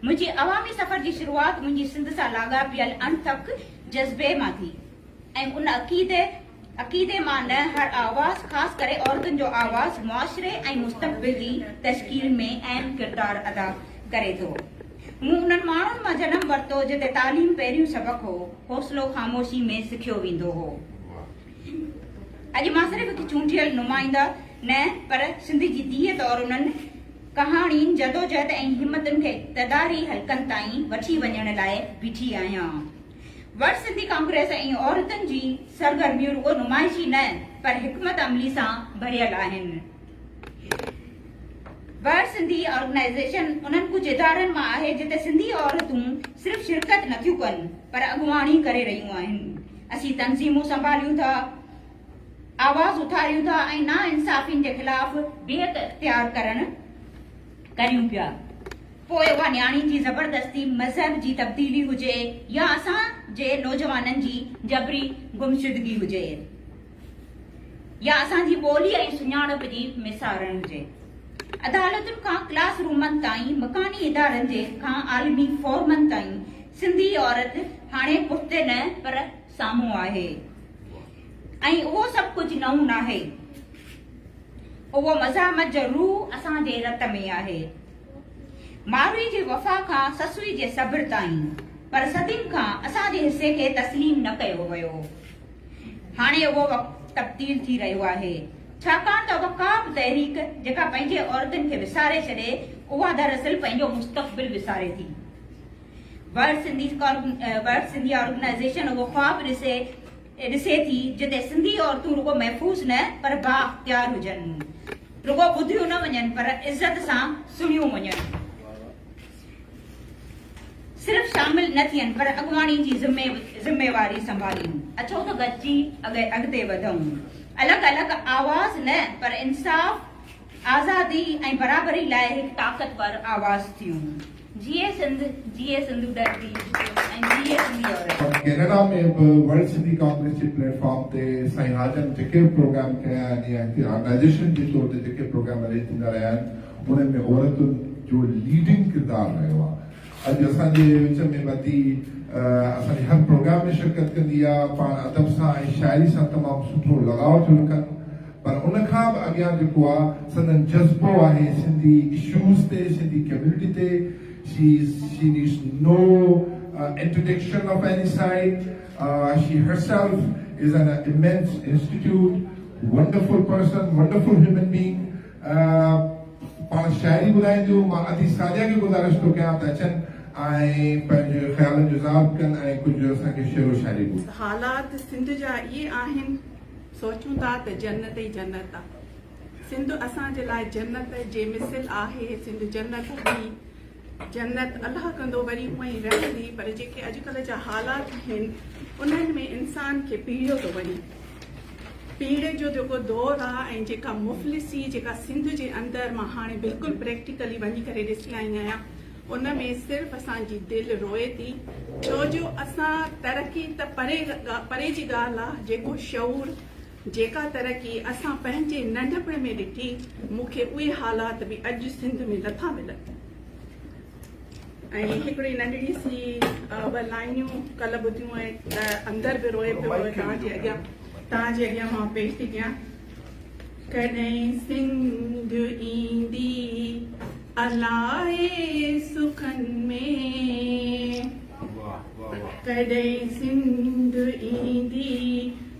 मुंहिंजे अवामी सफ़र जी शुरूआति मुंहिंजी सिंध सां लाॻापियल अणथक जज़्बे मां थी ऐं उन अक़ीदे मां न हर आवाज़ ख़ासि करे औरतुनि जो आवाज़ मुआशिरे ऐं मुस्तक़बिल जी तश्कील में अहम किरदारु अदा करे थो। मूं उन्हनि माण्हुनि मां जनमु वरितो जिते तालीम पहिरियों सबक़ु हो, हौसलो ख़ामोशी में सिखियो वेंदो हो। अॼु मां सिर्फ़ हिकु चूंडियल नुमाइंदा न पर सिंध जी धीअ तौरु उन्हनि कहाणियुनि जदोजहद ऐं हिमतुनि खे इक़्तिदारी हलकनि ताईं वठी वञण लाइ बीठी आहियां। वर्ल्ड सिंधी कांग्रेस ऐं औरतुनि जी सरगर्मियूं रुगो नुमाइशी न पर हिकमत अमली सां भरियल आहिनि। वर्ल्ड सिंधी ऑर्गेनाइजेशन उन्हनि कुझु इदारनि मां आहे जिते सिंधी औरतूं सिर्फ़ शिरकत नथियूं कनि पर अॻुवाणी करे रहियूं आहिनि। असीं तंज़ीमूं संभालियूं था, आवाज़ उथारियूं था ऐं ना इंसाफ़ियुनि जे ख़िलाफ़ बेहद इख़्तियार करियूं पिया। पोइ उहा न्याणी जी ज़बरदस्ती मज़हब जी तब्दीली हुजे या असांजे नौजवाननि जी जबरी गुमशुदगी हुजे या असांजी ॿोली ऐं सुञाणप जी मिसारनि हुजे। अदालतुनि खां क्लास रूमनि ताईं, मकानी इदारनि जे खां आलमी फोरमनि ताईं सिंधी औरत हाणे पुठिते न पर साम्हूं आहे ऐं उहो सभु कुझु नओं नाहे। उहो मज़ामत जो रूह असांजे रत में आहे। मारुई जे वफ़ा खां ससुई जे सब्र ताईं, पर सदियुनि खां असांजे हिसे खे तस्लीम न कयो वियो। हाणे उहो वक़्तु तब्दील थी रहियो आहे, छाकाणि त वक़ाफ़ तहरीक जेका पंहिंजे औरतुनि खे विसारे छॾे उहा दरअसल पंहिंजो मुस्तक़बिल विसारे थी। वर्ल्ड सिंधी ऑर्गेनाइजेशन उहो ख्वाब ॾिसे थी जिते सिंधी औरतूं रुगो महफ़ूज़ न पर बाअख्तियार हुजनि, रुगो ॿुधियूं न वञनि पर इज़त सां सुणियूं वञनि, सिर्फ़ शामिल न थियनि पर अॻुवाणी जी ज़िम्मेवारी संभालीनि। अचो त गॾिजी अॻिते वधूं, अलॻि अलॻि आवाज़ न पर इंसाफ़, आज़ादी ऐं बराबरी लाइ हिकु ताक़तवर आवाज़ थियूं। जिए सिंध, जिए सिंधु धरती ऐं जिए सिंधी औरत। कनाडा में वर्ल्ड सिंधी कांग्रेस जे प्लेटफॉर्म ते साईं हाजन जेके प्रोग्राम कया आहिनि या ऑर्गेनाइजेशन जे तौर ते जेके प्रोग्राम हले थींदा रहिया आहिनि उन्हनि में औरतुनि जो लीडिंग किरदारु रहियो आहे। अॼु असांजे विच में वधी असांजे हर प्रोग्राम में शिरकत कंदी आहे, पाण अदब सां ऐं शाइरी सां तमामु सुठो लॻाव थो रखनि, पर उन खां बि अॻियां जेको आहे संदन जज़्बो आहे सिंधी इशूज़ ते, सिंधी कम्युनिटी ते। She needs no introduction of any side. She herself is an immense institute, wonderful person, wonderful human being. पाण शायरी ॿुधाईंदियूं, मां अदी सादिया खे गुज़ारिश थो कयां त अचनि ऐं पंहिंजे ख़्यालनि जो इज़हार कनि ऐं कुझु असांखे शेरो शायरी ॿुधाइनि। हालात सिंध जा इहे आहिनि, सोचूं था त जन्नत ई जन्नत आहे। सिंध असांजे लाइ जन्नत जे मिसल आहे। सिंध जन्नत हुई, जन्नत अलाह कंदो वरी हूअं ई रहंदी, पर जेके अॼुकल्ह जा हालात आहिनि उन्हनि में इंसान खे पीड़ियो थो वञे। पीड़े जो जेको दौरु आहे ऐं जेका मुफ़लिसी जेका सिंध जे अंदरि मां हाणे बिल्कुलु प्रैक्टिकली वञी करे ॾिसी आई आहियां, उन में सिर्फ़ु असांजी दिलि रोए थी, छो जो असां तरक़ी त परे जी ॻाल्हि आहे, जेको शऊर जेका तरक़ी असां पंहिंजे नंढपण में ॾिठी, मूंखे उहे हालात बि अॼु सिंध में नथा मिलनि। ऐं हिकिड़ी नंढड़ी सी ॿ लाइनियूं कल्ह ॿुधियूं ऐं अंदरि बि रोए पियो तव्हांजे अॻियां मां पेश थी कयां। कॾहिं सिंध ईंदी अलाए सुखनि में, कॾहिं सिंध ईंदी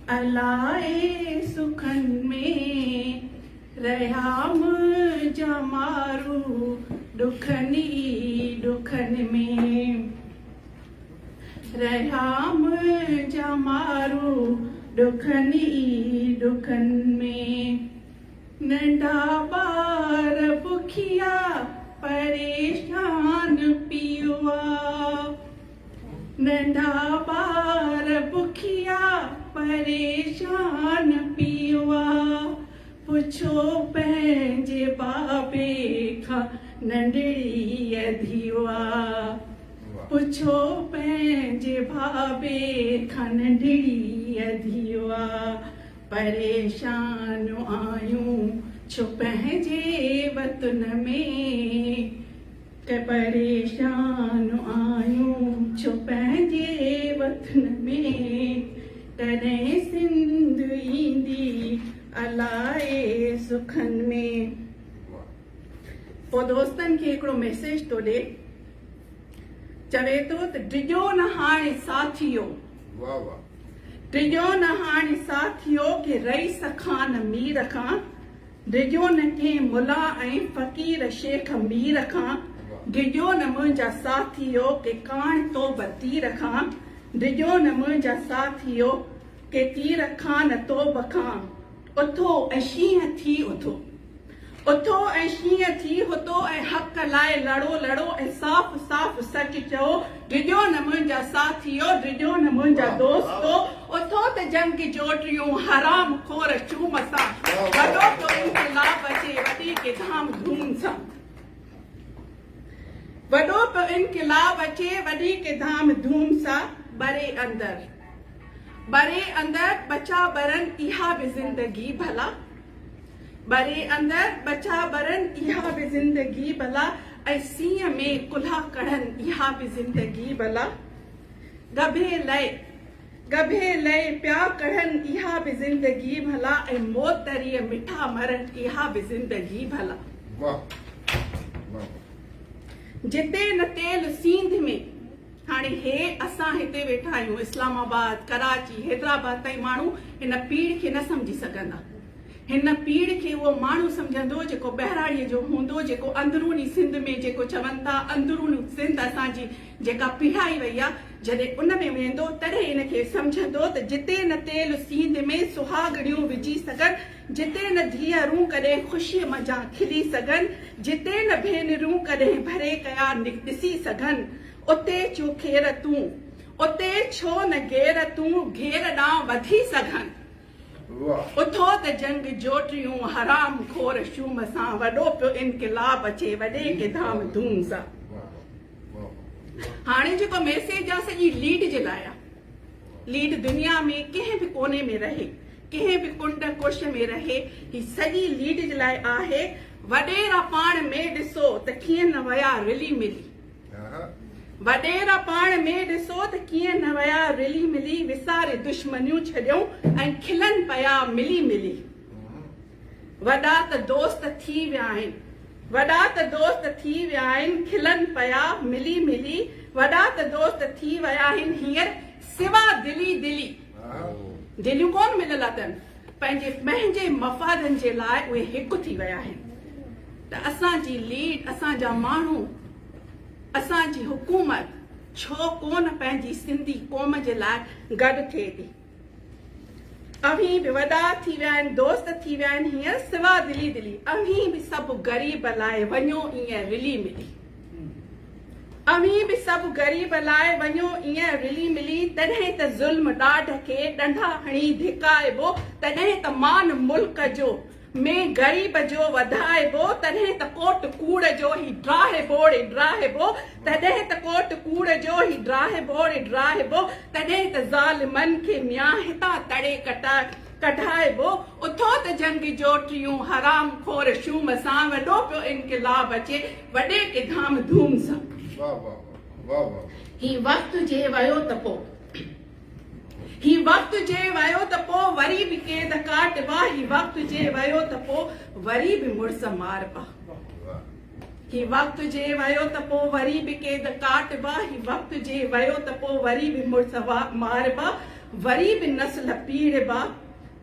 अलाए सुखनि में, रहियाम जा मारू ॾुखनि में, रहियाम जा मारू ॾुखनि में, नंढा ॿार बुखिया परेशान पियुआ, नंढा ॿार बुखिया परेशान पियुआ, पुछो पंहिंजे बाबे खां नंढड़ी अधीवा, पुछो पंहिंजे बाबे खां नंढड़ी अधीवा, परेशान आहियूं छो पंहिंजे वतन में, के परेशान आयूं छो पंहिंजे वतन में तॾहिं सिंध ईंदी अलाए सुखन में। पोइ दोस्तनि खे हिकिड़ो मैसेज थो ॾे, चवे थो त डिॼो न हाणे साथियो, वाह वाह, डिॼो न हाणे साथियो के रही सखां न मीर खां, डिॼो न कंहिं मुला ऐं फ़क़ीर शेख मीर खां, डिॼो न मुंहिंजा साथियो के कान तो तीर खां, डिॼो न मुंहिंजा साथियो के तीर खां न तोब खां, उथो ऐं शींहं थी उथो, उथो ऐं शींहं थी उथो ऐं हक़ लाइ लड़ो लड़ो ऐं साफ़ साफ़ सच चओ, डिॼो न मुंहिंजा साथियो, डिॼो न मुंहिंजा दोस्तो, उथो त जंग जोटियूं हराम खोर चूम सां, वॾो तो इनकलाब अचे वॾी के धाम धूम सां, वॾो पियो इनकलाब अचे वॾी के धाम धूम सां, बरे अंदर बचा बरन इहा भी जिंदगी भला, बरे अंदर बचा बरन इहा भी जिंदगी भला, ऐं सीअ में कुल्हा कढ़न इहा भी जिंदगी भला, गभे लय प्या कढ़न इहा भी जिंदगी भला, ऐं मोतरीअ मिठा मरन इहा भी जिंदगी भला। जिते न तेल सींध में, हाणे हे असां हिते वेठा आहियूं इस्लामाबाद, कराची, हैदराबाद ताईं माण्हू हिन पीढ़ खे न सम्झी सघंदा, हिन पीढ़ खे उहो माण्हू सम्झंदो जेको बहिराड़ीअ जो हूंदो, जेको अंदरूनी सिंध में जेको चवनि था अंदरूनी सिंध असांजी जेका पीढ़ाई वई आहे, जॾहिं उन में वेंदो तॾहिं हिनखे सम्झंदो त जिते न तेल सींध में सुहागड़ियूं विझी सघनि, जिते न धीअरूं कॾहिं ख़ुशीअ मज़ा खिली सघनि, जिते न भेनरूं कॾहिं भरे कया ॾिसी सघनि, उते छो खेर तूं, उते छो न घेर तूं घेर ॾांहुं वधी सघनि, उथो त जंग जोटियूं हराम खोर शूम सां, वॾो पियो इनकलाब अचे वॾे के धाम धूम सां। हाणे जेको मैसेज आहे सॼी लीड जे लाइ आहे, लीड दुनिया में कंहिं बि कोने में रहे, कंहिं बि कुंड कुश में रहे, ही सॼी लीड जे लाइ आहे। वॾेरा पाण में ॾिसो त कीअं न विया रिली मिली, वॾेरा पाण में ॾिसो त कीअं न विया रिली मिली, विसारे दुश्मनियूं छॾियूं ऐं खिलनि पिया मिली मिली, वॾा त दोस्त थी विया आहिनि, वॾा त दोस्त थी विया आहिनि, खिलनि पिया मिली मिली, वॾा त दोस्त थी विया आहिनि हींअर सिवा दिली दिली, दिलियूं कोन मिलियल अथनि, पंहिंजे मफ़ादनि जे लाइ उहे हिकु थी विया आहिनि। त असांजी लीड, असांजा माण्हू, असांजी हुकूमत छो कोन पंहिंजी सिंधी क़ौम जे लाइ गॾु थिए थी। अभी बि वॾा थी विया आहिनि, दोस्त थी विया आहिनि हींअर सिवा दिली दिली, अभी बि सभु ग़रीब लाइ वञो ईअं रिली मिली, अभी बि सभु ग़रीब लाइ वञो ईअं रिली मिली, तॾहिं त ज़ुल्म ॾाढ खे ॾंडा हणी धिकाइबो, तॾहिं त मान मुल्क जो में ग़रीब जो वधाइबो, तॾहिं त कोट कूड़ जो ही ड्राहिबो, तॾहिं त कोट कूड़ जो ही ड्राहिबो, तॾहिं त ज़ालिमनि खे म्या हितां तड़े कढाइबो, उथो त जंग जोटियूं हराम खोर शूम सां, वॾो पियो इनकलाब अचे वॾे के धाम धूम सां। ही वक़्तु जे वियो त पोइ, ही वक़्तु जे वियो त पोइ वरी बि केद काटबा, ही वक़्तु जे वियो त पोइ वरी बि मुड़स मारबा, ही वक़्तु जे वियो त पोइ वरी बि केद काटबा, ही वक़्तु जे वियो त पोइ वरी बि मुड़स मारबा, वरी बि नस्ल पीड़बा,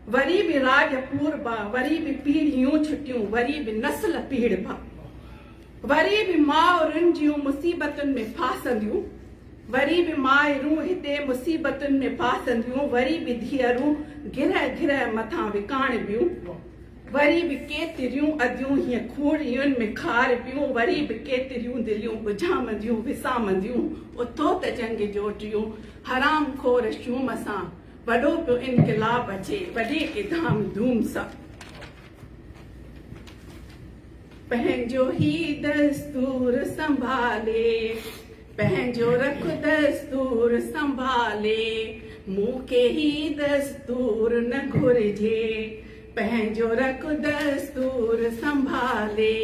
वरी बि राज पूरबा, वरी बि पीढ़ियूं छुटियूं, वरी बि नस्ल पीड़बा, वरी बि माउरुनि जूं मुसीबतुनि में फासंदियूं, वरी बि माइरूं हिते मुसीबतुनि में फासंदियूं, वरी बि धीअरूं गिरह मथां विकाणबियूं, वरी बि केतिरियूं अदियूं हीअं खूड़ियुनि में खारबियूं, वरी बि केतिरियूं दिलियूं बुझामंदियूं विसामंदियूं, उथो त जंग जोटियूं हराम खोर शूम सां, वॾो पियो इनकलाब अचे वॾे के धाम धूम सां। पंहिंजो ही दस्तूर संभाले, पंहिंजो रख दस्तूर संभाले, मूंखे ही दस्तूर न घुरिजे, पंहिंजो रख दस्तूर संभाले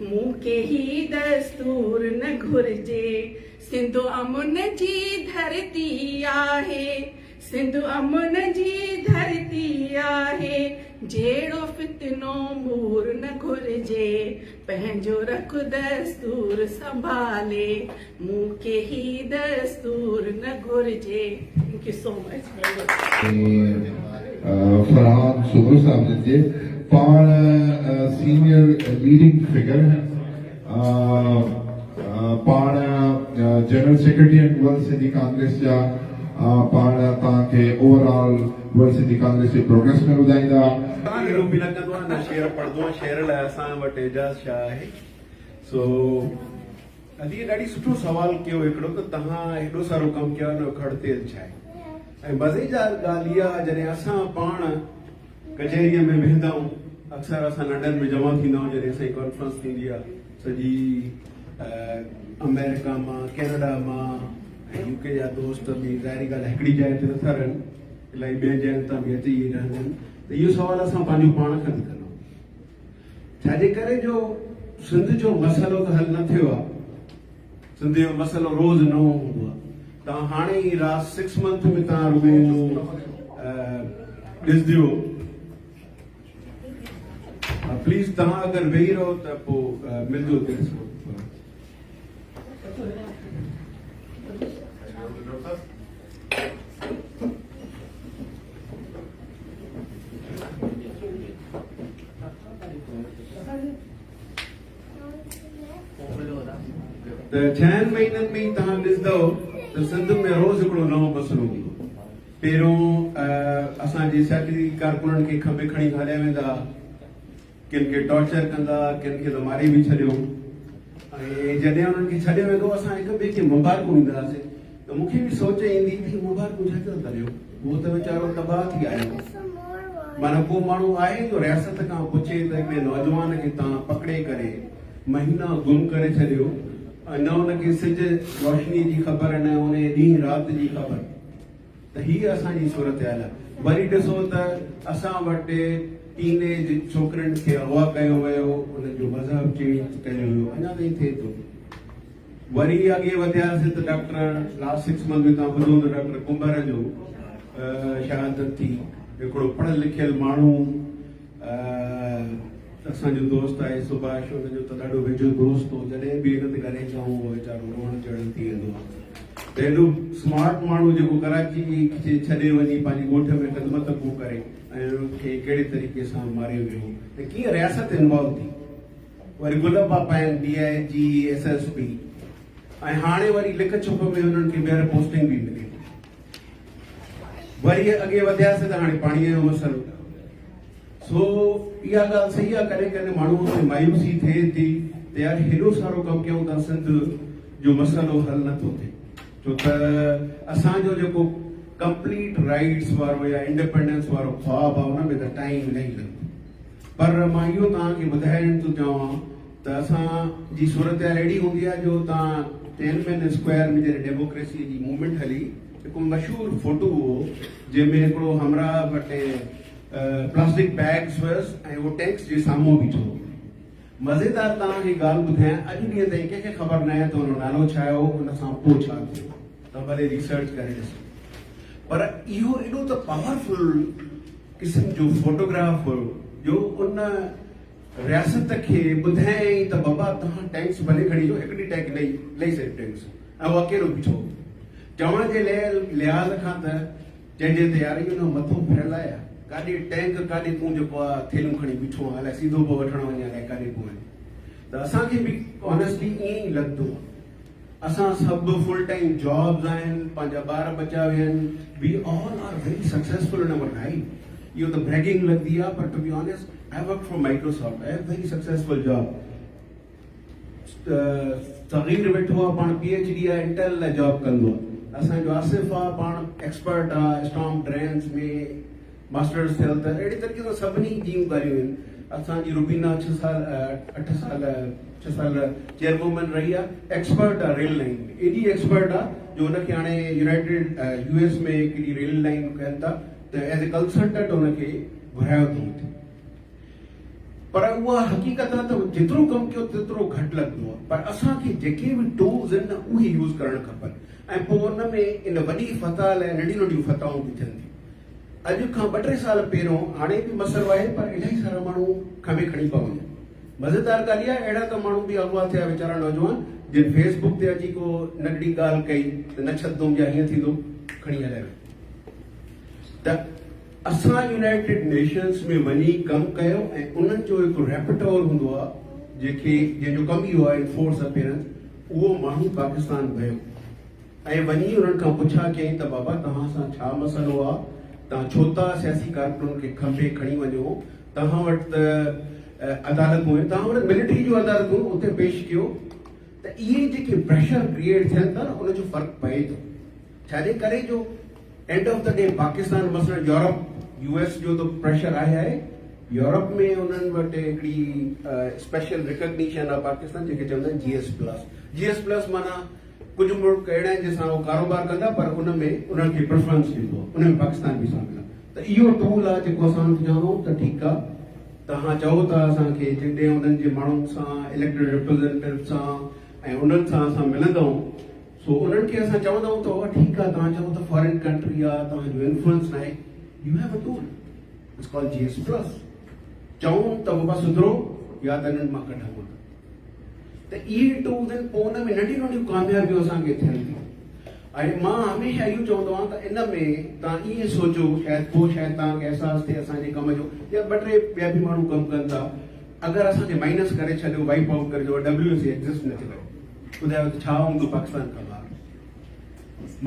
मूं के ही दस्तूर न घुर्जे सिंधु अमुन जी धरती आहे सिंधु अमुन जी धरती आहे जहिड़ो फितनो मूर न घुर्जे पंहिंजो रख दस्तूर संभाले मूं के ही दस्तूर न घुर्जे thank you so much Farhan Subar साहब जे पाण सीनियर लीडिंग फिगर हैं पाण general secretary and World Sindhi Congress जा पाण तव्हांखे ओवरऑल वर्ल्ड सिंधी कांग्रेस जे प्रोग्रेस में ॿुधाईंदा अहिड़ो बि लॻंदो आहे न शेयर पढ़ंदो आहे शेयर लाइ असां वटि एजाज़ छा आहे सो अॼु इहो ॾाढी सुठो सुवाल कयो हिकिड़ो त तव्हां हेॾो सारो कमु कयो आहे न खड़तेल छा आहे ऐं मज़े जा ॻाल्हि इहा जॾहिं असां पाण कचहरीअ में वेंदा आहियूं अक्सर असां लंडन में जमा थींदा आहियूं जॾहिं असांजी कॉन्फ्रेंस थींदी आहे सॼी अमेरिका मां कैनेडा मां ऐं यूके जा दोस्त बि ज़ाहिरी ॻाल्हि हिकिड़ी जाइ ते नथा रहनि इलाही ॿियनि जॻहियुनि तां बि अची रहंदा आहिनि त इहो सुवाल असां पंहिंजो पाण खां थी कंदा आहियूं छाजे करे जो सिंध जो मसइलो त हल न थियो आहे सिंध जो मसइलो रोज़ नओं हूंदो आहे तव्हां हाणे ई लास्ट 6 मंथ में तव्हां रुगो ॾिसंदो प्लीज़ तव्हां अगरि वेही रहो त पोइ मिलजो त 6 महीननि में ई तव्हां ॾिसंदव त सिंध में रोज़ हिकिड़ो नओं मसइलो हूंदो पहिरियों असांजे सियासी कारकुननि खे खंबे खणी हलिया वेंदा किन खे टॉर्चर कंदा किन खे त मारे बि छॾियो ऐं जॾहिं उन्हनि खे छॾियो वेंदो असां हिक ॿिए खे मुबारकूं ॾींदासीं त मूंखे बि सोच ईंदी कि मुबारकूं छा था करियो उहो त वीचारो तबाह थी आयो माना को माण्हू आहे जो रियासत खां पुछे त हिकिड़े नौजवान खे तव्हां पकड़े करे महीना गुम करे छॾियो न हुनखे सिज रोशनी जी ख़बर न उन ॾींहुं राति जी ख़बर त हीअ असांजी सूरत हाल आहे वरी ॾिसो त असां वटि टीनेज छोकिरनि खे अगवा कयो वियो उनजो मज़हब चेंज कयो वियो अञा ताईं थिए थो वरी अॻे वधियासीं त डॉक्टर लास्ट 6 मंथ में तव्हां ॿुधो त डॉक्टर कुंबर जो शहादत थी हिकिड़ो पढ़ियल लिखियल माण्हू असांजो दोस्त आहे सुभाष हुनजो त ॾाढो वेझो दोस्त हो जॾहिं बि हिन ते ॻाल्हाए चऊं उहो वीचारो रोअण चढ़ण थी वेंदो आहे त हेॾो स्मार्ट माण्हू जेको कराची खे छॾे वञी पंहिंजी ॻोठ में ख़िदमत को करे ऐं हुनखे कहिड़े तरीक़े सां मारियो वियो ऐं कीअं रियासत इन्वॉल्व थी वरी गुलबा पाइनि DIG SSP ऐं हाणे वरी लिख छुप में हुननि खे ॿीहर पोस्टिंग बि मिले वरी अॻे वधियासीं त हाणे पाणीअ जो मसइलो सो इहा ॻाल्हि सही आहे कॾहिं कॾहिं माण्हूअ खे मायूसी थिए थी त यार हेॾो सारो कमु कयूं था सिंध जो मसइलो हल नथो थिए छो त असांजो जेको कंप्लीट राइट्स वारो या इंडिपेंडेंस वारो ख्वाब आहे हुन में त टाइम इलाही लॻंदो पर मां इहो तव्हांखे ॿुधाइण थो चाहियां त असांजी सूरत अहिड़ी हूंदी आहे जो तव्हां टिएनमेन स्क्वायर में जॾहिं डेमोक्रेसी जी मूवमेंट हली हिकु मशहूरु फोटो हो जंहिंमें हिकिड़ो हमरा वटि प्लास्टिक बैग्स हुयसि ऐं उहो टैक्स जे साम्हूं बीठो मज़ेदार तव्हांखे ॻाल्हि ॿुधायां अॼु ॾींहं ताईं कंहिंखे ख़बर न आहे त हुन नालो छा आहे हुन सां पोइ छा थियो तव्हां भले रिसर्च करे ॾिसो पर इहो एॾो त पावरफुल क़िस्म जो फोटोग्राफ हुयो जो उन रियासत खे ॿुधायईं त बाबा तव्हां टैक्स भले खणी अचो हिकिड़ी टैक्स लही सघे टैक्स ऐं उहो अकेलो बीठो चवण जे लिहाज़ खां त जंहिंजे तयारी हुन मथो फिरियल आहे काॾे टैंक काॾे तूं जेको आहे थेलियूं खणी बीठो आहे अलाए सीधो पोइ वठण वञे अलाए काॾे पोइ वञे त असांखे बि ऑनेस्टली ईअं ई लॻंदो आहे असां सभु फुल टाइम जॉब्स आहिनि पंहिंजा ॿार बचा विया आहिनि we all are very successful in our life इहो त ब्रेगिंग लॻंदी आहे पर to be honest I work for Microsoft I have very successful job सगीर वेठो आहे पाण PhD आहे इंटेल लाइ जॉब कंदो आहे असांजो आसिफ आहे पाण एक्सपर्ट आहे स्टॉर्म ड्रेन्स में मास्टर्स थियल त अहिड़ी तरीक़े सां सभिनी जूं ॻाल्हियूं आहिनि असांजी रुबीना 8 साल चेयरवुमन रही आहे एक्सपर्ट आहे रेल लाइन में एॾी एक्सपर्ट आहे जो हुनखे हाणे यूनाइटेड US में हिकिड़ी रेल लाइन कनि था त एज़ ए कंसल्टेंट हुनखे घुरायो थो वठे पर उहा हक़ीक़त आहे त जेतिरो कमु कयो तेतिरो घटि लॻंदो आहे, पर असांखे जेके बि टूल्स आहिनि न उहे यूज़ करणु खपनि। ऐं पोइ उन में इन वॾी फतह लाइ नंढियूं नंढियूं फतहूं बि थियनि थियूं। अॼु खां 2-3 साल पहिरियों हाणे बि मसइलो आहे, पर इलाही सारा माण्हू खमे खणी पवनि। मज़ेदार ॻाल्हि आहे, अहिड़ा त माण्हू बि अॻुवाट थिया वीचारा नौजवान जिन फेसबुक ते अची को नंढड़ी ॻाल्हि कई त न छॾंदुमि या हीअं थींदो, खणी हलिया विया। त असां यूनाइटेड नेशंस में वञी कमु कयो ऐं उन्हनि जो हिकु रेपटोर हूंदो आहे जंहिंजो कमु इहो आहे फोर्स अपीयरेंस, उहो माण्हू पाकिस्तान वियो ऐं वञी उन्हनि खां पुछा कयईं त बाबा तव्हां सां छा मसइलो आहे, तव्हां छो था सियासी कारकुननि खे खंभे खणी वञो, तव्हां वटि त अदालतूं आहिनि, तव्हां वटि मिलिट्री जूं अदालतूं उते पेश कयो। त इहे जेके प्रेशर क्रिएट थियनि था न उनजो फ़र्क़ु पए थो। छाजे करे जो end of the day Pakistan मसइलो यूरोप US जो तो प्रेशर आहे। यूरोप में उन्हनि वटि हिकिड़ी स्पेशल रिकग्निशन आहे पाकिस्तान जंहिंखे चवंदा आहिनि GS+। माना कुझु मुल्क अहिड़ा आहिनि जंहिंसां उहो कारोबार कंदा पर उन में उन्हनि खे प्रेफरेंस ॾींदो आहे, उन में पाकिस्तान बि शामिल आहे। त इहो टूल आहे जेको असां ॼाणूं त ठीकु आहे, तव्हां चओ था असांखे जॾहिं उन्हनि जे माण्हुनि सां इलेक्टेड रिप्रेज़ेंटेटिव सां ऐं उन्हनि सां असां मिलंदऊं, सो उन्हनि खे असां चवंदऊं त उहा ठीकु आहे, तव्हां चओ त फॉरेन कंट्री आहे, तव्हांजो इन्फ्लुएंस न आहे, U have a tool it's called GS+। चऊं त बाबा सुधरो या त इन्हनि मां कढूं। त इहे टूल्स आहिनि, पोइ उन में नंढियूं नंढियूं कामयाबियूं असांखे थियनि थियूं। ऐं मां हमेशह इहो चवंदो आहियां त इन में तव्हां ईअं सोचो, शायदि तव्हांखे अहसासु थिए असांजे कम जो, या 2-3 ॿिया बि माण्हू कमु कनि था, अगरि असांखे माइनस करे छॾियो, वाइप आउट करे छॾियो, WC एग्ज़िस्ट न थी करे, ॿुधायो त छा हूंदो पाकिस्तान खां ॿाहिरि।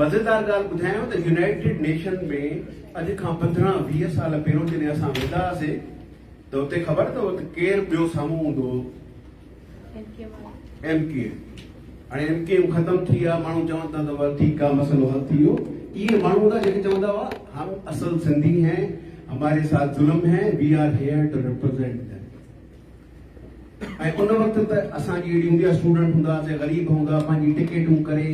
मज़ेदार ॻाल्हि ॿुधायांव त यूनाइटेड नेशन में अॼु खां 15-20 साल पहिरियों जॾहिं असां वेंदा हुआसीं त हुते ख़बर अथव त केरु ॿियो साम्हूं हूंदो हो? MK। हाणे MK ख़तमु थी आहे, माण्हू चवनि था त ठीकु आहे मसइलो हल थी वियो। इहे माण्हू हूंदा जेके चवंदा हुआ हम असल सिंधी हैं, हमारे साथ जुल्म है, we are here to represent them. ऐं उन वक़्तु त असांजी अहिड़ी हूंदी आहे, स्टूडेंट हूंदा हुआसीं, ग़रीब हूंदा, पंहिंजी टिकेटूं करे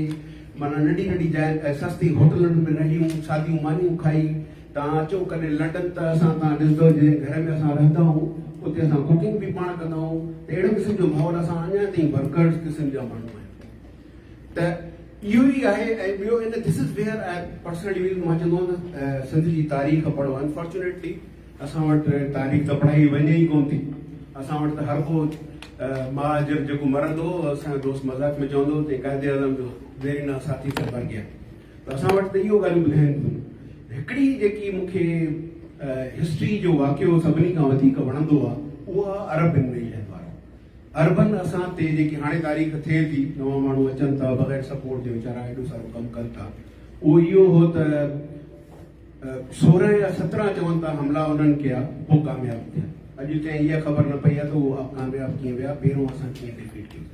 माना नंढी नंढी जाइ सस्ती होटलनि में रहियूं, सादियूं मानियूं खाई। तव्हां अचो कॾहिं लंडन त असां तव्हां ॾिसंदो जंहिं घर में असां रहंदा आहियूं उते असां कुकिंग बि पाण कंदा आहियूं। त अहिड़े क़िस्म जो माहौल असां अञा ताईं वर्कर्स क़िस्म जा माण्हू आहियूं। त इहो ई आहे। ऐं ॿियो in this is where I personally मां चवंदो आहियां न सिंध जी तारीख़ पढ़ो। अनफॉर्चुनेटली असां वटि तारीख़ त पढ़ाई वञे ई कोन थी। असां वटि त हर को महाजर जेको मरंदो असांजो दोस्त मज़ाक में चवंदो त कायदे आज़म जो वेरिना साथी सां मर गया। त असां वटि त इहो ॻाल्हियूं ॿुधाइनि थियूं। हिकिड़ी जेकी मूंखे हिस्ट्री जो वाक़ियो सभिनी खां वधीक वणंदो आहे उहा अरब इन्वेजन वारो। अरबन असां ते जेकी हाणे तारीख़ थिए थी, नवां माण्हू अचनि था बग़ैर सपोर्ट जे वीचारा एॾो सारो कमु कनि था। उहो इहो हो त 16 या 17 चवनि था हमला उन्हनि कया, पोइ कामयाबु थिया। अॼु ताईं इहा ख़बर न पई आहे त उहो कामयाबु कीअं विया, पहिरियों असां कीअं डिफीट कयो।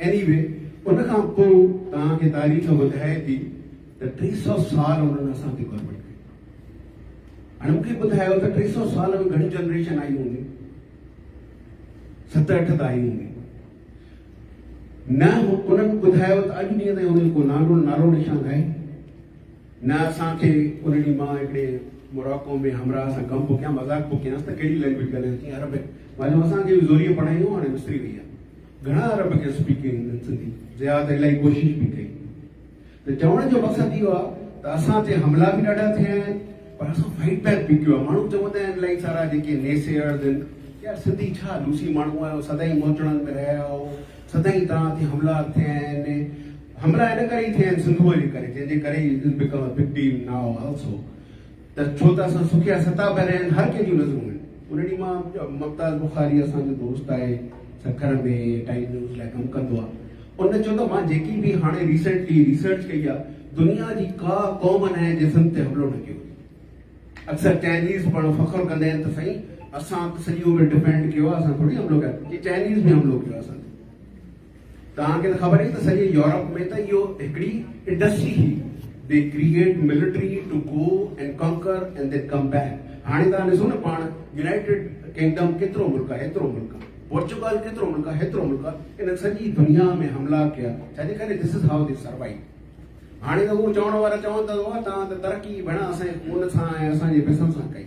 एनीवे उन खां पोइ तव्हांखे तारीख़ ॿुधाए थी त 300 साल उन्हनि असांखे गवर्नमेंट कई। हाणे मूंखे ॿुधायो त 300 साल में घणी जनरेशन आई हूंदी? 7-8 त आई हूंदी न। उन्हनि ॿुधायो त अॼु ॾींहं ताईं उन्हनि को नालो निशान आहे न। असांखे उन ॾींहुं मां हिकिड़े मोरक्को में हमरा सां कमु पियो कयां, मज़ाक पियो कयांसि त कहिड़ी लैंग्वेज ॻाल्हायो? चई अरबिक। मां चयो असांखे बि ज़ोरीअ पढ़ायूं, हाणे मिस्त्री वई आहे। घणा अरब खे स्पीकिंग सिंधी ज़्यादा इलाही कोशिशि बि कई। त चवण जो मक़सदु इहो आहे त असां ते हमला बि ॾाढा थिया आहिनि, पर असां फाइट बैक बि कयो आहे। माण्हू चवंदा आहिनि इलाही सारा जेके नेसेयर्स आहिनि, यार सिंधी छा लूसी माण्हू आहियो, सदाईं मोचड़नि में रहिया आहियो, सदाईं तव्हां ते हमला थिया आहिनि। हमला इन करे ई थिया आहिनि सिंधूअ जे करे, जंहिंजे करे become a big deal now also. त छो त असां सुखिया सता पिया आहिनि, हर कंहिंजूं नज़रूं आहिनि। उन ॾींहुं मां मुमताज़ बुखारी असांजो दोस्त आहे, सखर में टाइम न्यूज़ लाइ कमु कंदो आहे। उन चवंदो मां जेकी बि हाणे रिसेंटली रिसर्च कई आहे, दुनिया जी का क़ौम न आहे जंहिं सिंध ते हमिलो न कयो। अक्सर चाइनीज़ पाण फ़ख्रु कंदा आहिनि त साईं असां सॼी उमिरि डिफेंड कयो आहे, असां थोरी हमिलो कयो। ये चाइनीज़ बि हमिलो कयो असां। तव्हांखे त ख़बर ई त सॼे यूरोप में त इहो हिकिड़ी इंडस्ट्री हुई। They create military to go and कंकर एंड देन कम बैक। हाणे तव्हां ॾिसो न पाण यूनाइटेड किंगडम केतिरो मुल्क आहे, एतिरो मुल्क आहे। पोर्चुगल केतिरो मुल्क आहे, हेतिरो मुल्क आहे। इन सॼी दुनिया में हमला कया, छाजे करे this is how they survive. हाणे त उहो चवण वारा चवनि था तव्हां त तरक़ी भेण असांजे खून सां ऐं असांजे पैसनि सां कई,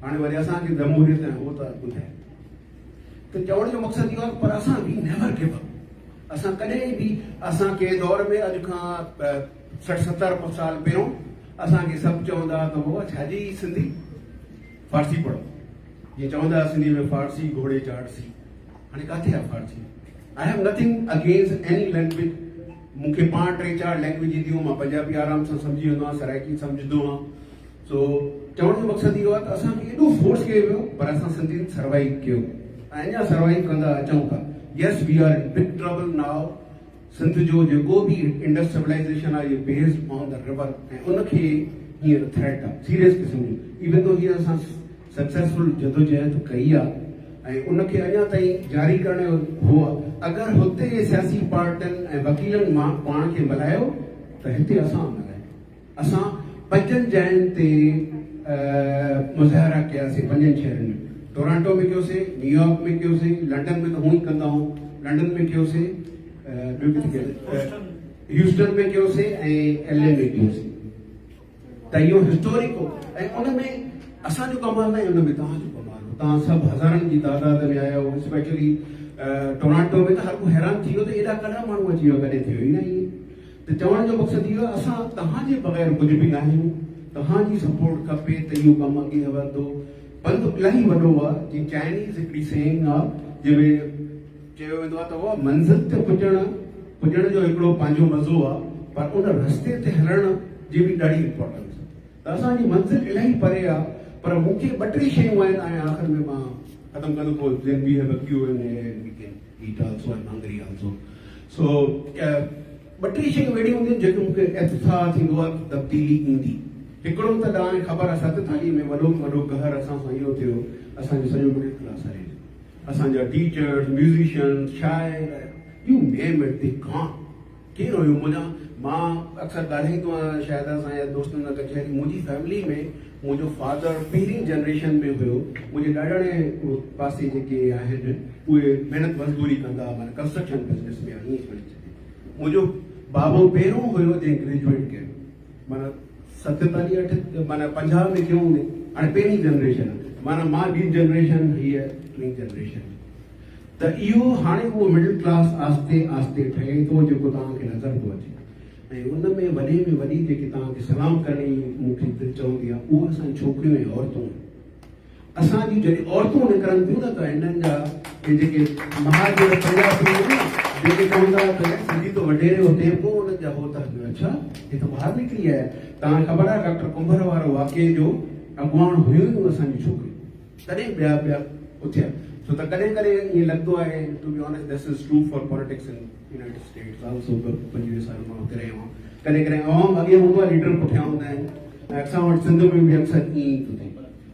हाणे वरी असांखे जमहूरियत ऐं उहो त ॿुधाए। त चवण जो मक़सदु इहो आहे पर असां बि नेवर गिव अप। असां कॾहिं बि असांखे दौर में अॼु खां 60-70 साल पहिरियों असांखे सभु चवंदा त बाबा छाजी सिंधी फारसी पढ़ो, जीअं चवंदा सिंधी में फारसी घोड़े चाढ़सी। हाणे किथे आहे फारसी? I have nothing against any language, मूंखे 5-3-4 लैंग्वेज ईंदियूं, मां पंजाबी आराम सां सम्झी वेंदो आहियां, सराइकी सम्झंदो आहियां। सो चवण जो मक़सदु इहो आहे त असांखे एॾो फोर्स कयो वियो पर असां सिंधियुनि सर्वाइव कयो ऐं अञा सर्वाइव कंदा अचूं था। Yes we are in big trouble now. Sindh जो जेको बि इंडस्ट्रियलाइज़ेशन आहे इहो बेस्ड ऑन द रिवर ऐं उनखे हींअर थ्रेट आहे सीरियस क़िस्म जो। इवन तो हीअं असां सक्सेसफुल जदोजहद कई आहे ऐं उनखे अञा ताईं जारी करण जो हो आहे। अगरि हुते सियासी पार्टियुनि ऐं वकीलनि मां पाण खे मिलायो त हिते असां मिलायो। असां 5 जॻहियुनि ते मुज़ाहिरा कयासीं 5 शहरनि में। टोरंटो में कयोसीं, न्यूयॉर्क में कयोसीं, लंडन में त हूअं ई कंदा आहियूं, लंडन में कयोसीं, ह्यूस्टन में कयोसीं ऐं LA में कयोसीं। त इहो हिस्टोरिक हो ऐं उन में असांजो कमाल न आहे, उन में तव्हांजो कमाल हो। तव्हां सभु हज़ारनि जी तादाद में आया हो। स्पेशली टोरंटो में त हर को हैरान थी वियो त एॾा कॾहिं माण्हू अची वियो, कॾहिं थियो ई न ईअं। त चवण जो मक़सदु इहो आहे असां तव्हांजे बग़ैर कुझु बि न आहियूं, तव्हांजी सपोर्ट खपे त इहो कमु अॻिते वधंदो। पंधु इलाही वॾो आहे। जीअं चाइनीज़ हिकिड़ी सेइंग आहे जंहिंमें चयो वेंदो आहे त उहा मंज़िल ते पुॼण जो हिकिड़ो पंहिंजो मज़ो आहे पर उन रस्ते ते हलण जी बि ॾाढी इंपॉर्टेंस आहे। त असांजी मंज़िल इलाही परे आहे पर मूंखे 2-3 शयूं आहिनि ऐं आख़िर में मां ख़तमु कंदो पोइ then we have a Q&A and we can eat also and hungry also. So 2-3 शयूं अहिड़ियूं हूंदियूं जेके मूंखे एहसासु थींदो आहे तब्दीली ईंदी। हिकिड़ो त तव्हांखे ख़बर आहे 7 थाली में वॾो में वॾो कहर असां सां इहो थियो, असांजो सॼो मिडिल क्लास आहे। असांजा टीचर्स, म्यूज़िशियंस, शाइर, यू नेम इट, दे कान। केरु हुयो मुंहिंजा? मां अक्सर ॻाल्हाईंदो आहियां शायदि असां या दोस्तनि सां कचहरी। मुंहिंजी फैमिली में मुंहिंजो फादर पहिरीं जनरेशन में हुयो। मुंहिंजे ॾाॾाणे पासे जेके आहिनि उहे महिनत मज़दूरी कंदा, माना कंस्ट्रक्शन बिज़नेस में ईअं खणी छॾे। मुंहिंजो बाबो पहिरियों हुयो जंहिं ग्रेजुएट कयो, माना 47 माना 50 में कयूं हाणे पहिरीं जनरेशन, माना मां ॿी जनरेशन, हीअ 3 जनरेशन। त इहो हाणे उहो मिडिल क्लास आस्ते आस्ते ठहे थो जेको तव्हांखे नज़र थो अचे ऐं उन में वॾे में वॾी जेकी तव्हांखे सलाम करणी मूंखे दिलि चवंदी आहे उहे असांजी छोकिरियूं ऐं औरतूं। असांजी जॾहिं औरतूं निकिरनि थियूं न त हिननि जा जेके महाजन पंजाबी जेके चवंदा त सिंधी तो वॾेरे हुते पोइ उन्हनि जा हो त अच्छा हे त ॿाहिरि निकिरी आया। तव्हांखे ख़बर आहे डॉक्टर कुंभर वारो वाक़े जो अॻुवाण हुयूं असांजी छोकिरियूं, तॾहिं ॿिया उथिया। छो त कॾहिं कॾहिं ईअं लॻंदो आहे to be honest this is true for politics in United States also. 25 साल मां हुते रहियो आहियां। कॾहिं कॾहिं अवाम अॻे हूंदो आहे, लीडर पुठियां हूंदा आहिनि ऐं असां वटि सिंध में बि अक्सर ईअं ई थो थिए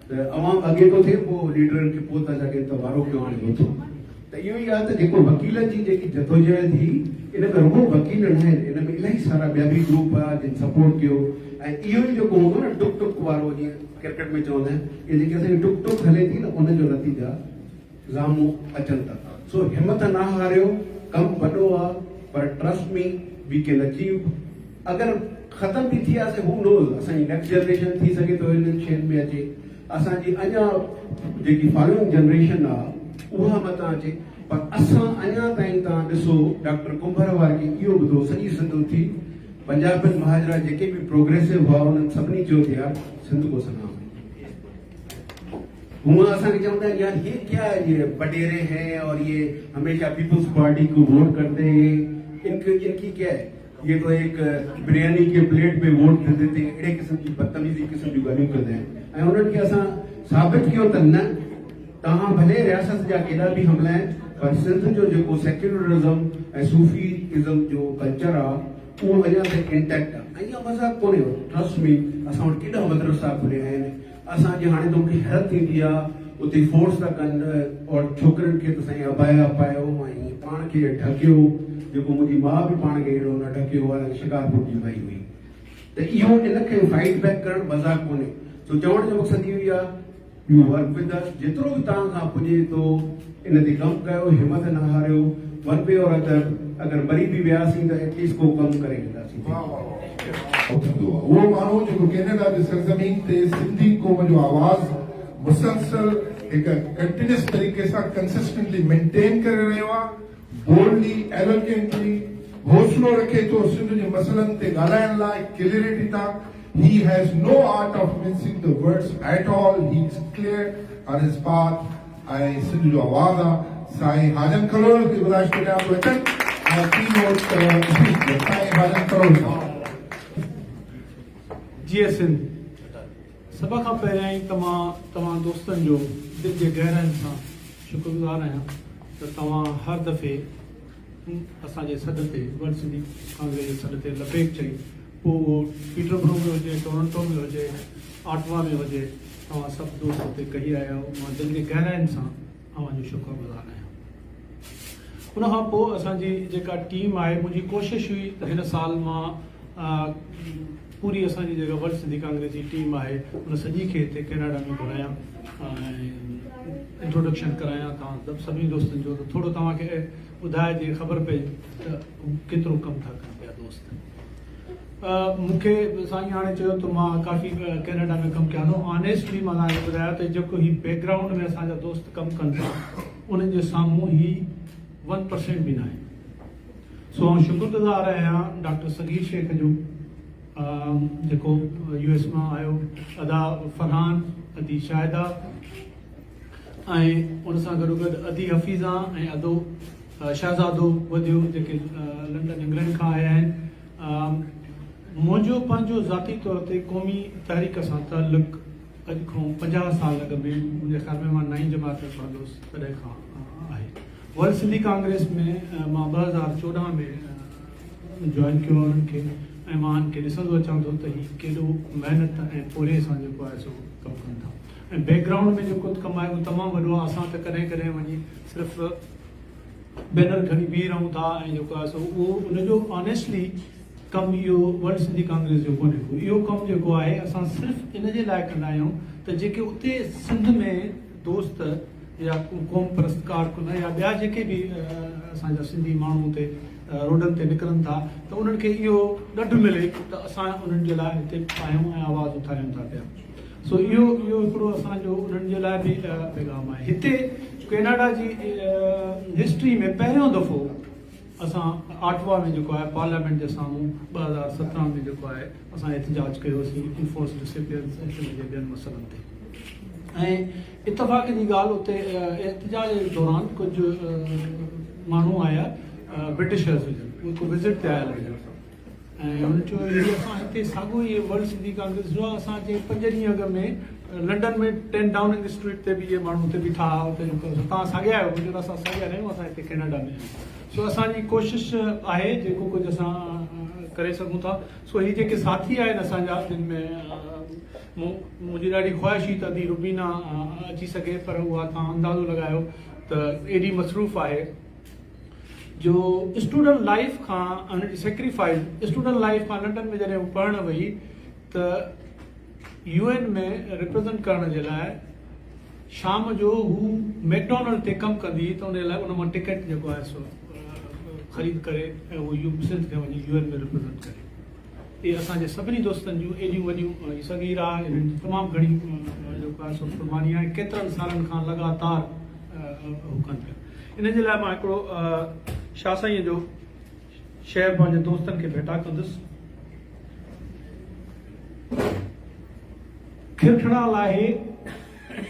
त अवाम अॻे थो थिए पोइ लीडरनि खे पोइ था सघनि त वारो पियो हाणे नथो। त इहो ई आहे त जेको वकीलनि जी जेकी जदोजहद हुई इन में रुगो वकील न आहिनि, इन में इलाही सारा ॿिया बि ग्रुप आहे जिन सपोर्ट कयो ऐं इहो ई जेको हूंदो न टुक टुक वारो, जीअं क्रिकेट में चवंदा आहिनि इहे जेके असांजी टुक टुक हले थी न उनजो नतीजा ज़ामू अचनि था। सो हिमत न हारियो, कमु वॾो आहे पर trust me V can achieve. अगरि ख़तम बि थी वियासीं हू नोज़ असांजी नेक्स्ट जनरेशन थी सघे थो हिननि शयुनि में अचे, असांजी अञा जेकी फॉलोइंग जनरेशन आहे उहा मथां अचे। पर असां अञा ताईं तव्हां ॾिसो डॉक्टर कुंभर वारे खे इहो ॿुधो सॼी सिंध थी, पंजाबी महाजरा जेके भी प्रोग्रेसिव हुआ उन्होंने सभी चयो थे यार सिंध को सलाम। हुआ असांखे चवंदा आहिनि यार ये क्या है, ये बटेरे हैं और ये हमेशा पीपल्स पार्टी को वोट करते हैं, इनकी क्या है, ये तो एक बिरयानी के प्लेट पे वोट दे देते हैं, अड़े किस्म की बदतमीजी किस्म जी गालियूं कंदा आहिनि। ऐं उन्हनि खे असां साबित कयो त न तव्हां भले रियासत जा केॾा बि हमला आहिनि पर सिंध जो जेको सेक्युलरिज़म ऐं सूफ़ीइज़म जो कल्चर आहे उहो अञा ताईं इंटैक्ट आहे। ऐं इहो मज़ाक कोन्हे, ट्रस्ट मी असां वटि केॾा मदरसा खुलिया आहिनि। असांजे हाणे त मूंखे हैरत थींदी आहे उते फोर्स था कनि और छोकिरियुनि खे त साईं अबाया पायो ऐं पाण खे ढकियो, जेको मुंहिंजी माउ बि पाण खे अहिड़ो न ढकियो आहे, शिकारपुर जी माई हुई। त इहो इनखे फाइट बैक करणु मज़ाक कोन्हे। सो चवण जो मक़सदु इहो ई आहे यू वर्क विद अस, जेतिरो बि तव्हां खां पुॼे थो इन ते कमु कयो, हिमत न हारियो, वन वे और अगरि मरी बि वियासीं त एटलीस्ट को कमु करे ईंदासीं। वो माण्हू जेको कैनेडा जी सरज़मीन ते सिंधी क़ौम जो आवाज़ मुसलसल एक कंटिन्यूस तरीके से कंसिस्टेंटली मेंटेन करे रहियो आहे बोल्डली एलोकेंटली हौसलो रखे तो सिंध जे मसइलनि ते ॻाल्हाइण लाइ क्लियरिटी था he has no art of mincing the words at all he is clear on his path ऐं सिंध जो आवाज़ आहे साईं हाजन करोड़ खे गुज़ारिश करियां थो अचनि ऐं कीनोट साईं हाजन करोड़ साहब जीअं सिंध सभ खां पहिरियां ई तव्हां दोस्तनि जो दिलि जे गहराइनि सां शुक्रगुज़ार आहियां त तव्हां हर दफ़े असांजे सॾ ते वर्ल्ड सिंधी कांग्रेस जे सॾ ते लपेट चई पोइ उहो पीटरब्रो में हुजे टोरंटो में हुजे ऑटवा में हुजे तव्हां सभु दोस्त हुते कही आया आहियो मां दिलि जे गहराइनि सां तव्हांजो शुक्रगुज़ार आहियां। उनखां पोइ असांजी जेका टीम आहे मुंहिंजी कोशिशि हुई त हिन साल मां पूरी असांजी जेका वर्ल्ड सिंधी कांग्रेस जी टीम आहे उन सॼी खे हिते कैनेडा में घुरायां ऐं इंट्रोडक्शन करायां तव्हां सभिनी दोस्तनि जो त थोरो तव्हांखे ॿुधाए जे ख़बर पए त केतिरो कमु था कनि पिया दोस्त। मूंखे साईं हाणे चयो त मां काफ़ी कैनेडा में कमु कयां थो ऑनेस्टली मां तव्हांखे ॿुधायां त जेको ही बैकग्राउंड में असांजा दोस्त कमु कनि था उन्हनि जे साम्हूं ही 1% बि न आहे। सो आउं शुक्रगुज़ार आहियां डॉक्टर सगीर शेख जो जेको US मां आयो अदा फरहान अदी शाहिदा ऐं उन सां गॾोगॾु अदी हफ़ीज़ा ऐं अदो शहज़ादो वधियो जेके लंडन इंग्लैंड खां आया आहिनि। मुंहिंजो पंहिंजो ज़ाती तौर ते क़ौमी तहरीक सां ताल्लुक़ अॼु खां 50 साल अॻु में मुंहिंजे ख़्याल में मां 9वीं जमात में पढ़ंदुसि तॾहिं खां आहे। वर्ल्ड सिंधी कांग्रेस में मां 2014 में जॉइन कयो उन्हनि खे ऐं मां हिनखे ॾिसंदो अचां थो त हीउ केॾो महिनत ऐं पूरे सां जेको आहे सो कमु कनि था ऐं बैकग्राउंड में जेको कमु आहे उहो तमामु वॾो आहे। असां त कॾहिं कॾहिं वञी सिर्फ़ु बैनर खणी बीह रहूं था ऐं जेको आहे सो उहो उनजो ऑनेस्टली कमु इहो वर्ल्ड सिंधी कांग्रेस जो कोन्हे को इहो कमु जेको आहे असां सिर्फ़ु इन जे लाइ कंदा आहियूं त जेके उते सिंध में दोस्त या क़ौम परस्त कारकुन या ॿिया जेके बि असांजा सिंधी माण्हू उते रोडनि ते निकिरनि था त उन्हनि खे इहो ॾढु मिले त असां उन्हनि जे लाइ हिते आहियूं ऐं आवाज़ उथारियूं था पिया। सो इहो हिकिड़ो असांजो उन्हनि जे लाइ बि पैगाम आहे। हिते कैनेडा जी हिस्ट्री में पहिरियों दफ़ो असां ऑटवा में जेको आहे पार्लियामेंट जे साम्हूं 2017 में जेको आहे असां एहतजाज कयोसीं इन्फोर्स डिसिप्लिन ऐं ॿियनि मसइलनि ते ऐं इतफ़ाक़ जी ॻाल्हि उते एहतजाज जे दौरान कुझु माण्हू आया ब्रिटिशर्स हुजनि को विज़िट ते आयल हुजनि ऐं हुन चयो हीअ असां हिते साॻियो ई वर्ल्ड सिंधी कांग्रेस जो आहे। असां जे 5 ॾींहं अॻु में लंडन में 10 डाउनिंग स्ट्रीट ते बि इहे माण्हू हुते बीठा हुआ हुते तव्हां साॻिया आहियो मुंहिंजो असां साॻिया रहियूं असां हिते कैनेडा में। सो असांजी कोशिशि आहे जेको कुझु असां करे सघूं था। सो हीअ जेके साथी आहिनि असांजा जिन में मुंहिंजी ॾाढी ख़्वाहिश हुई त अदी रुबीना अची सघे पर उहा तव्हां अंदाज़ो लॻायो त एॾी मसरूफ़ आहे जो स्टूडेंट लाइफ खां हुनजी सेक्रीफाइस स्टूडेंट लाइफ खां लंडन में जॾहिं हू पढ़णु वई त UN में रिप्रेज़ेंट करण जे लाइ शाम जो हू मैकडोनल्ड ते कमु कंदी त उन लाइ उन मां टिकट जेको आहे सो ख़रीद करे ऐं उहो सिंध खे वञी UN में रिप्रेज़ेंट करे। इहे असांजे सभिनी दोस्तनि जूं एॾियूं वॾियूं सगीर आहे इन्हनि तमामु घणी जेको आहे सो क़ुर्बानी आहे केतिरनि सालनि खां लगातार हू कनि पिया। इन जे लाइ मां हिकिड़ो शाह साईं जो शेर पंहिंजे दोस्तनि खे भेटा कंदुसि। खिरखड़ा लाहे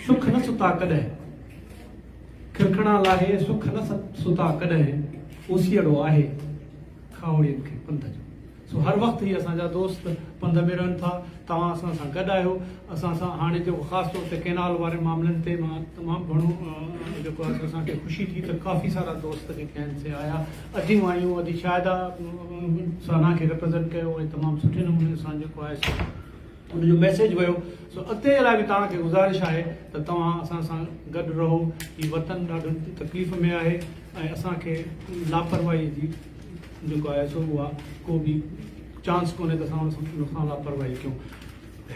सुख न सुता कॾहिं खिरखड़ा लाहे सुख न सुता कॾहिं ओसियड़ो आहे खावड़ियुनि खे पंध जो। सो हर वक़्तु ही असांजा दोस्त पंध में रहनि था। तव्हां असां सां गॾु आहियो असां सां हाणे जेको ख़ासि तौर ते केनाल वारे मामलनि ते मां तमामु घणो जेको आहे असांखे ख़ुशी थी त काफ़ी सारा दोस्त जेके आहिनि से आया अदियूं आयूं अदी शाहिदा साना खे रिप्रेज़ेंट कयो ऐं तमामु सुठे नमूने सां जेको आहे सो उनजो मैसेज वियो। सो अॻिते लाइ बि तव्हांखे गुज़ारिश आहे त तव्हां असां सां गॾु रहो। हीउ वतन ॾाढो तकलीफ़ में आहे ऐं असांखे लापरवाही जी जेको आहे सो उहा को बि चांस कोन्हे त असां उन सां लापरवाही कयूं।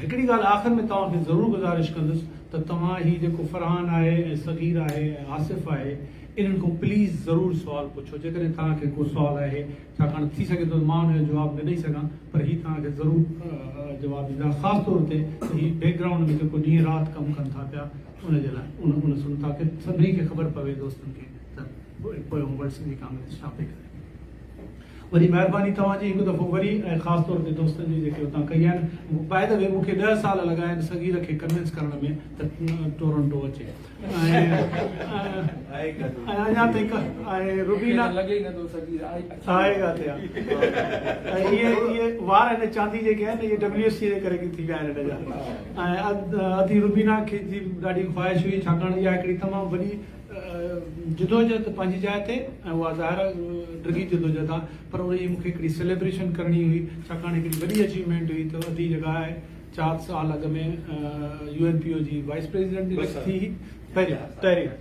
हिकिड़ी ॻाल्हि आख़िर में तव्हांखे ज़रूरु गुज़ारिश कंदुसि त तव्हां हीउ जेको फरहान आहे ऐं सगीर आहे ऐं आसिफ़ आहे इन्हनि खां प्लीज़ ज़रूरु सुवालु पुछो जेकॾहिं तव्हांखे को सुवालु आहे। छाकाणि थी सघे थो मां हुनजो जवाबु न ॾेई सघां पर हीउ तव्हांखे ज़रूरु जवाबु ॾींदा ख़ासि तौर ते हीउ बैकग्राउंड में जेको ॾींहुं राति कमु कनि था पिया उनजे लाइ उन सुन ताकी सभिनी खे ख़बर पवे दोस्तनि खे त पोइ वर्ल्ड सिंधी कांग्रेस छा पई करे। वरी महिरबानी तव्हांजी हिकु दफ़ो वरी ऐं ख़ासि तौर ते दोस्तनि जी जेके हुतां कई आहिनि। बाय द वे मूंखे 10 साल लॻा आहिनि सगीर खे कन्विंस करण में त टोरंटो अचे ऐं अञा ताईं ऐं रुबीना लॻे ई नथो सगीर आहे ॻाल्हि आहे। इहे वार आहिनि चांदी जेके आहिनि इहे WSC जे करे थी विया आहिनि हिन जा। ऐं अधी रुबीना खे जी ॾाढी ख़्वाहिश हुई छाकाणि इहा हिकिड़ी तमामु वॾी जिदोजहद पंहिंजी जाइ ते ऐं उहा ज़ाहिर ड्रगी जिदोजहद आहे, पर उन जी मूंखे हिकिड़ी सेलिब्रेशन करणी हुई छाकाणि हिकिड़ी वॾी अचीवमेंट हुई। त अधी जॻह आहे 4 साल अॻु में UNPO जी वाइस प्रेसिडेंट इलेक्ट थी। पहिरियों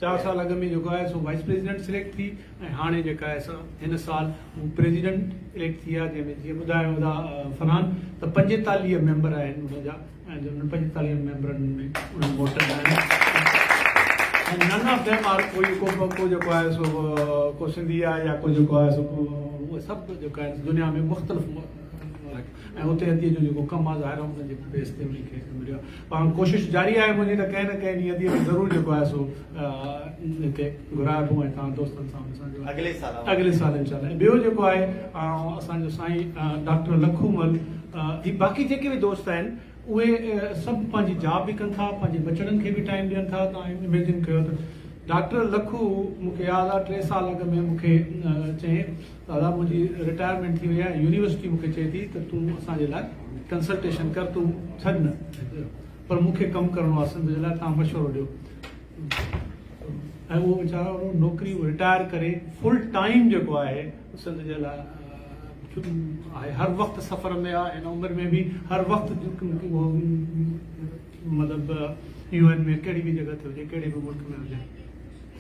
4 साल अॻु में जेको आहे सो वाइस प्रेसिडेंट सिलेक्ट थी ऐं हाणे जेका आहे हिन साल प्रेसिडेंट इलेक्ट थी आहे, जंहिंमें जीअं ॿुधायो हुआ फरहान त 45 मेंबर आहिनि हुनजा ऐं उन 45 मेंबरनि में उन वोटर आहिनि। नन ऑफ देम आर को जेको आहे सो को सिंधी आहे या को जेको आहे सो उहे सभु जेको आहे दुनिया में मुख़्तलिफ़ ऐं हुते अदीअ जो जेको कमु आहे ज़ाहिर हुनजे बेस ते उनखे मिलियो। पाण कोशिशि जारी आहे मुंहिंजी त कंहिं न कंहिं ॾींहुं अदीअ में ज़रूरु जेको आहे सो हिते घुराइबो ऐं तव्हां दोस्तनि सां असांजो अॻिले साल इंशाल्लाह। ॿियो जेको आहे असांजो साईं डॉक्टर लखूमल ही बाक़ी जेके बि दोस्त आहिनि उहे सभु पंहिंजी जॉब बि कनि था, पंहिंजे बचड़नि खे बि टाइम ॾियनि था। तव्हां इमेजिन कयो त डॉक्टर लखू मूंखे यादि आहे 3 साल अॻु में मूंखे चई दादा मुंहिंजी रिटायरमेंट थी वई आहे, यूनिवर्सिटी मूंखे चए थी त तूं असांजे लाइ कंसल्टेशन कर, तूं छॾ न, पर मूंखे कमु करिणो आहे सिंध जे लाइ, तव्हां मशवरो ॾियो। ऐं उहो वीचारो नौकिरी रिटायर करे फुल टाइम जेको आहे सिंध जे लाइ आहे, हर वक़्तु सफ़र में आहे, हिन उमिरि में बि हर वक़्तु मतिलबु UN में कहिड़ी बि जॻह ते हुजे, कहिड़े बि मुल्क में हुजे।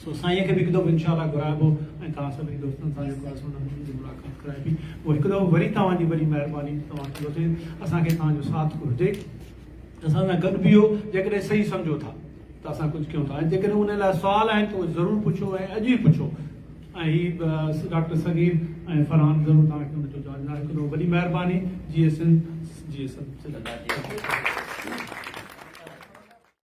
सो साईं खे बि हिकु दफ़ो इंशाल्लाह घुराइबो ऐं तव्हां सभिनी दोस्तनि सां जेको आहे हुनजी मुलाक़ात कराइबी। उहो हिकु दफ़ो वरी तव्हांजी वॾी महिरबानी तव्हांखे हुजे, असांखे तव्हांजो साथ हुजे, असां सां गॾु बीहो। जेकॾहिं सही सम्झो था त असां कुझु कयूं था, ऐं जेकॾहिं उन लाइ सुवाल आहिनि त उहे ज़रूरु पुछो ऐं अॼु ई पुछो। ऐं हीअ डॉक्टर सगीर ऐं फरहान ज़रूरु तव्हांखे हुनजो जवाबु ॾींदा। हिकु दफ़ो वॾी महिरबानी। GSN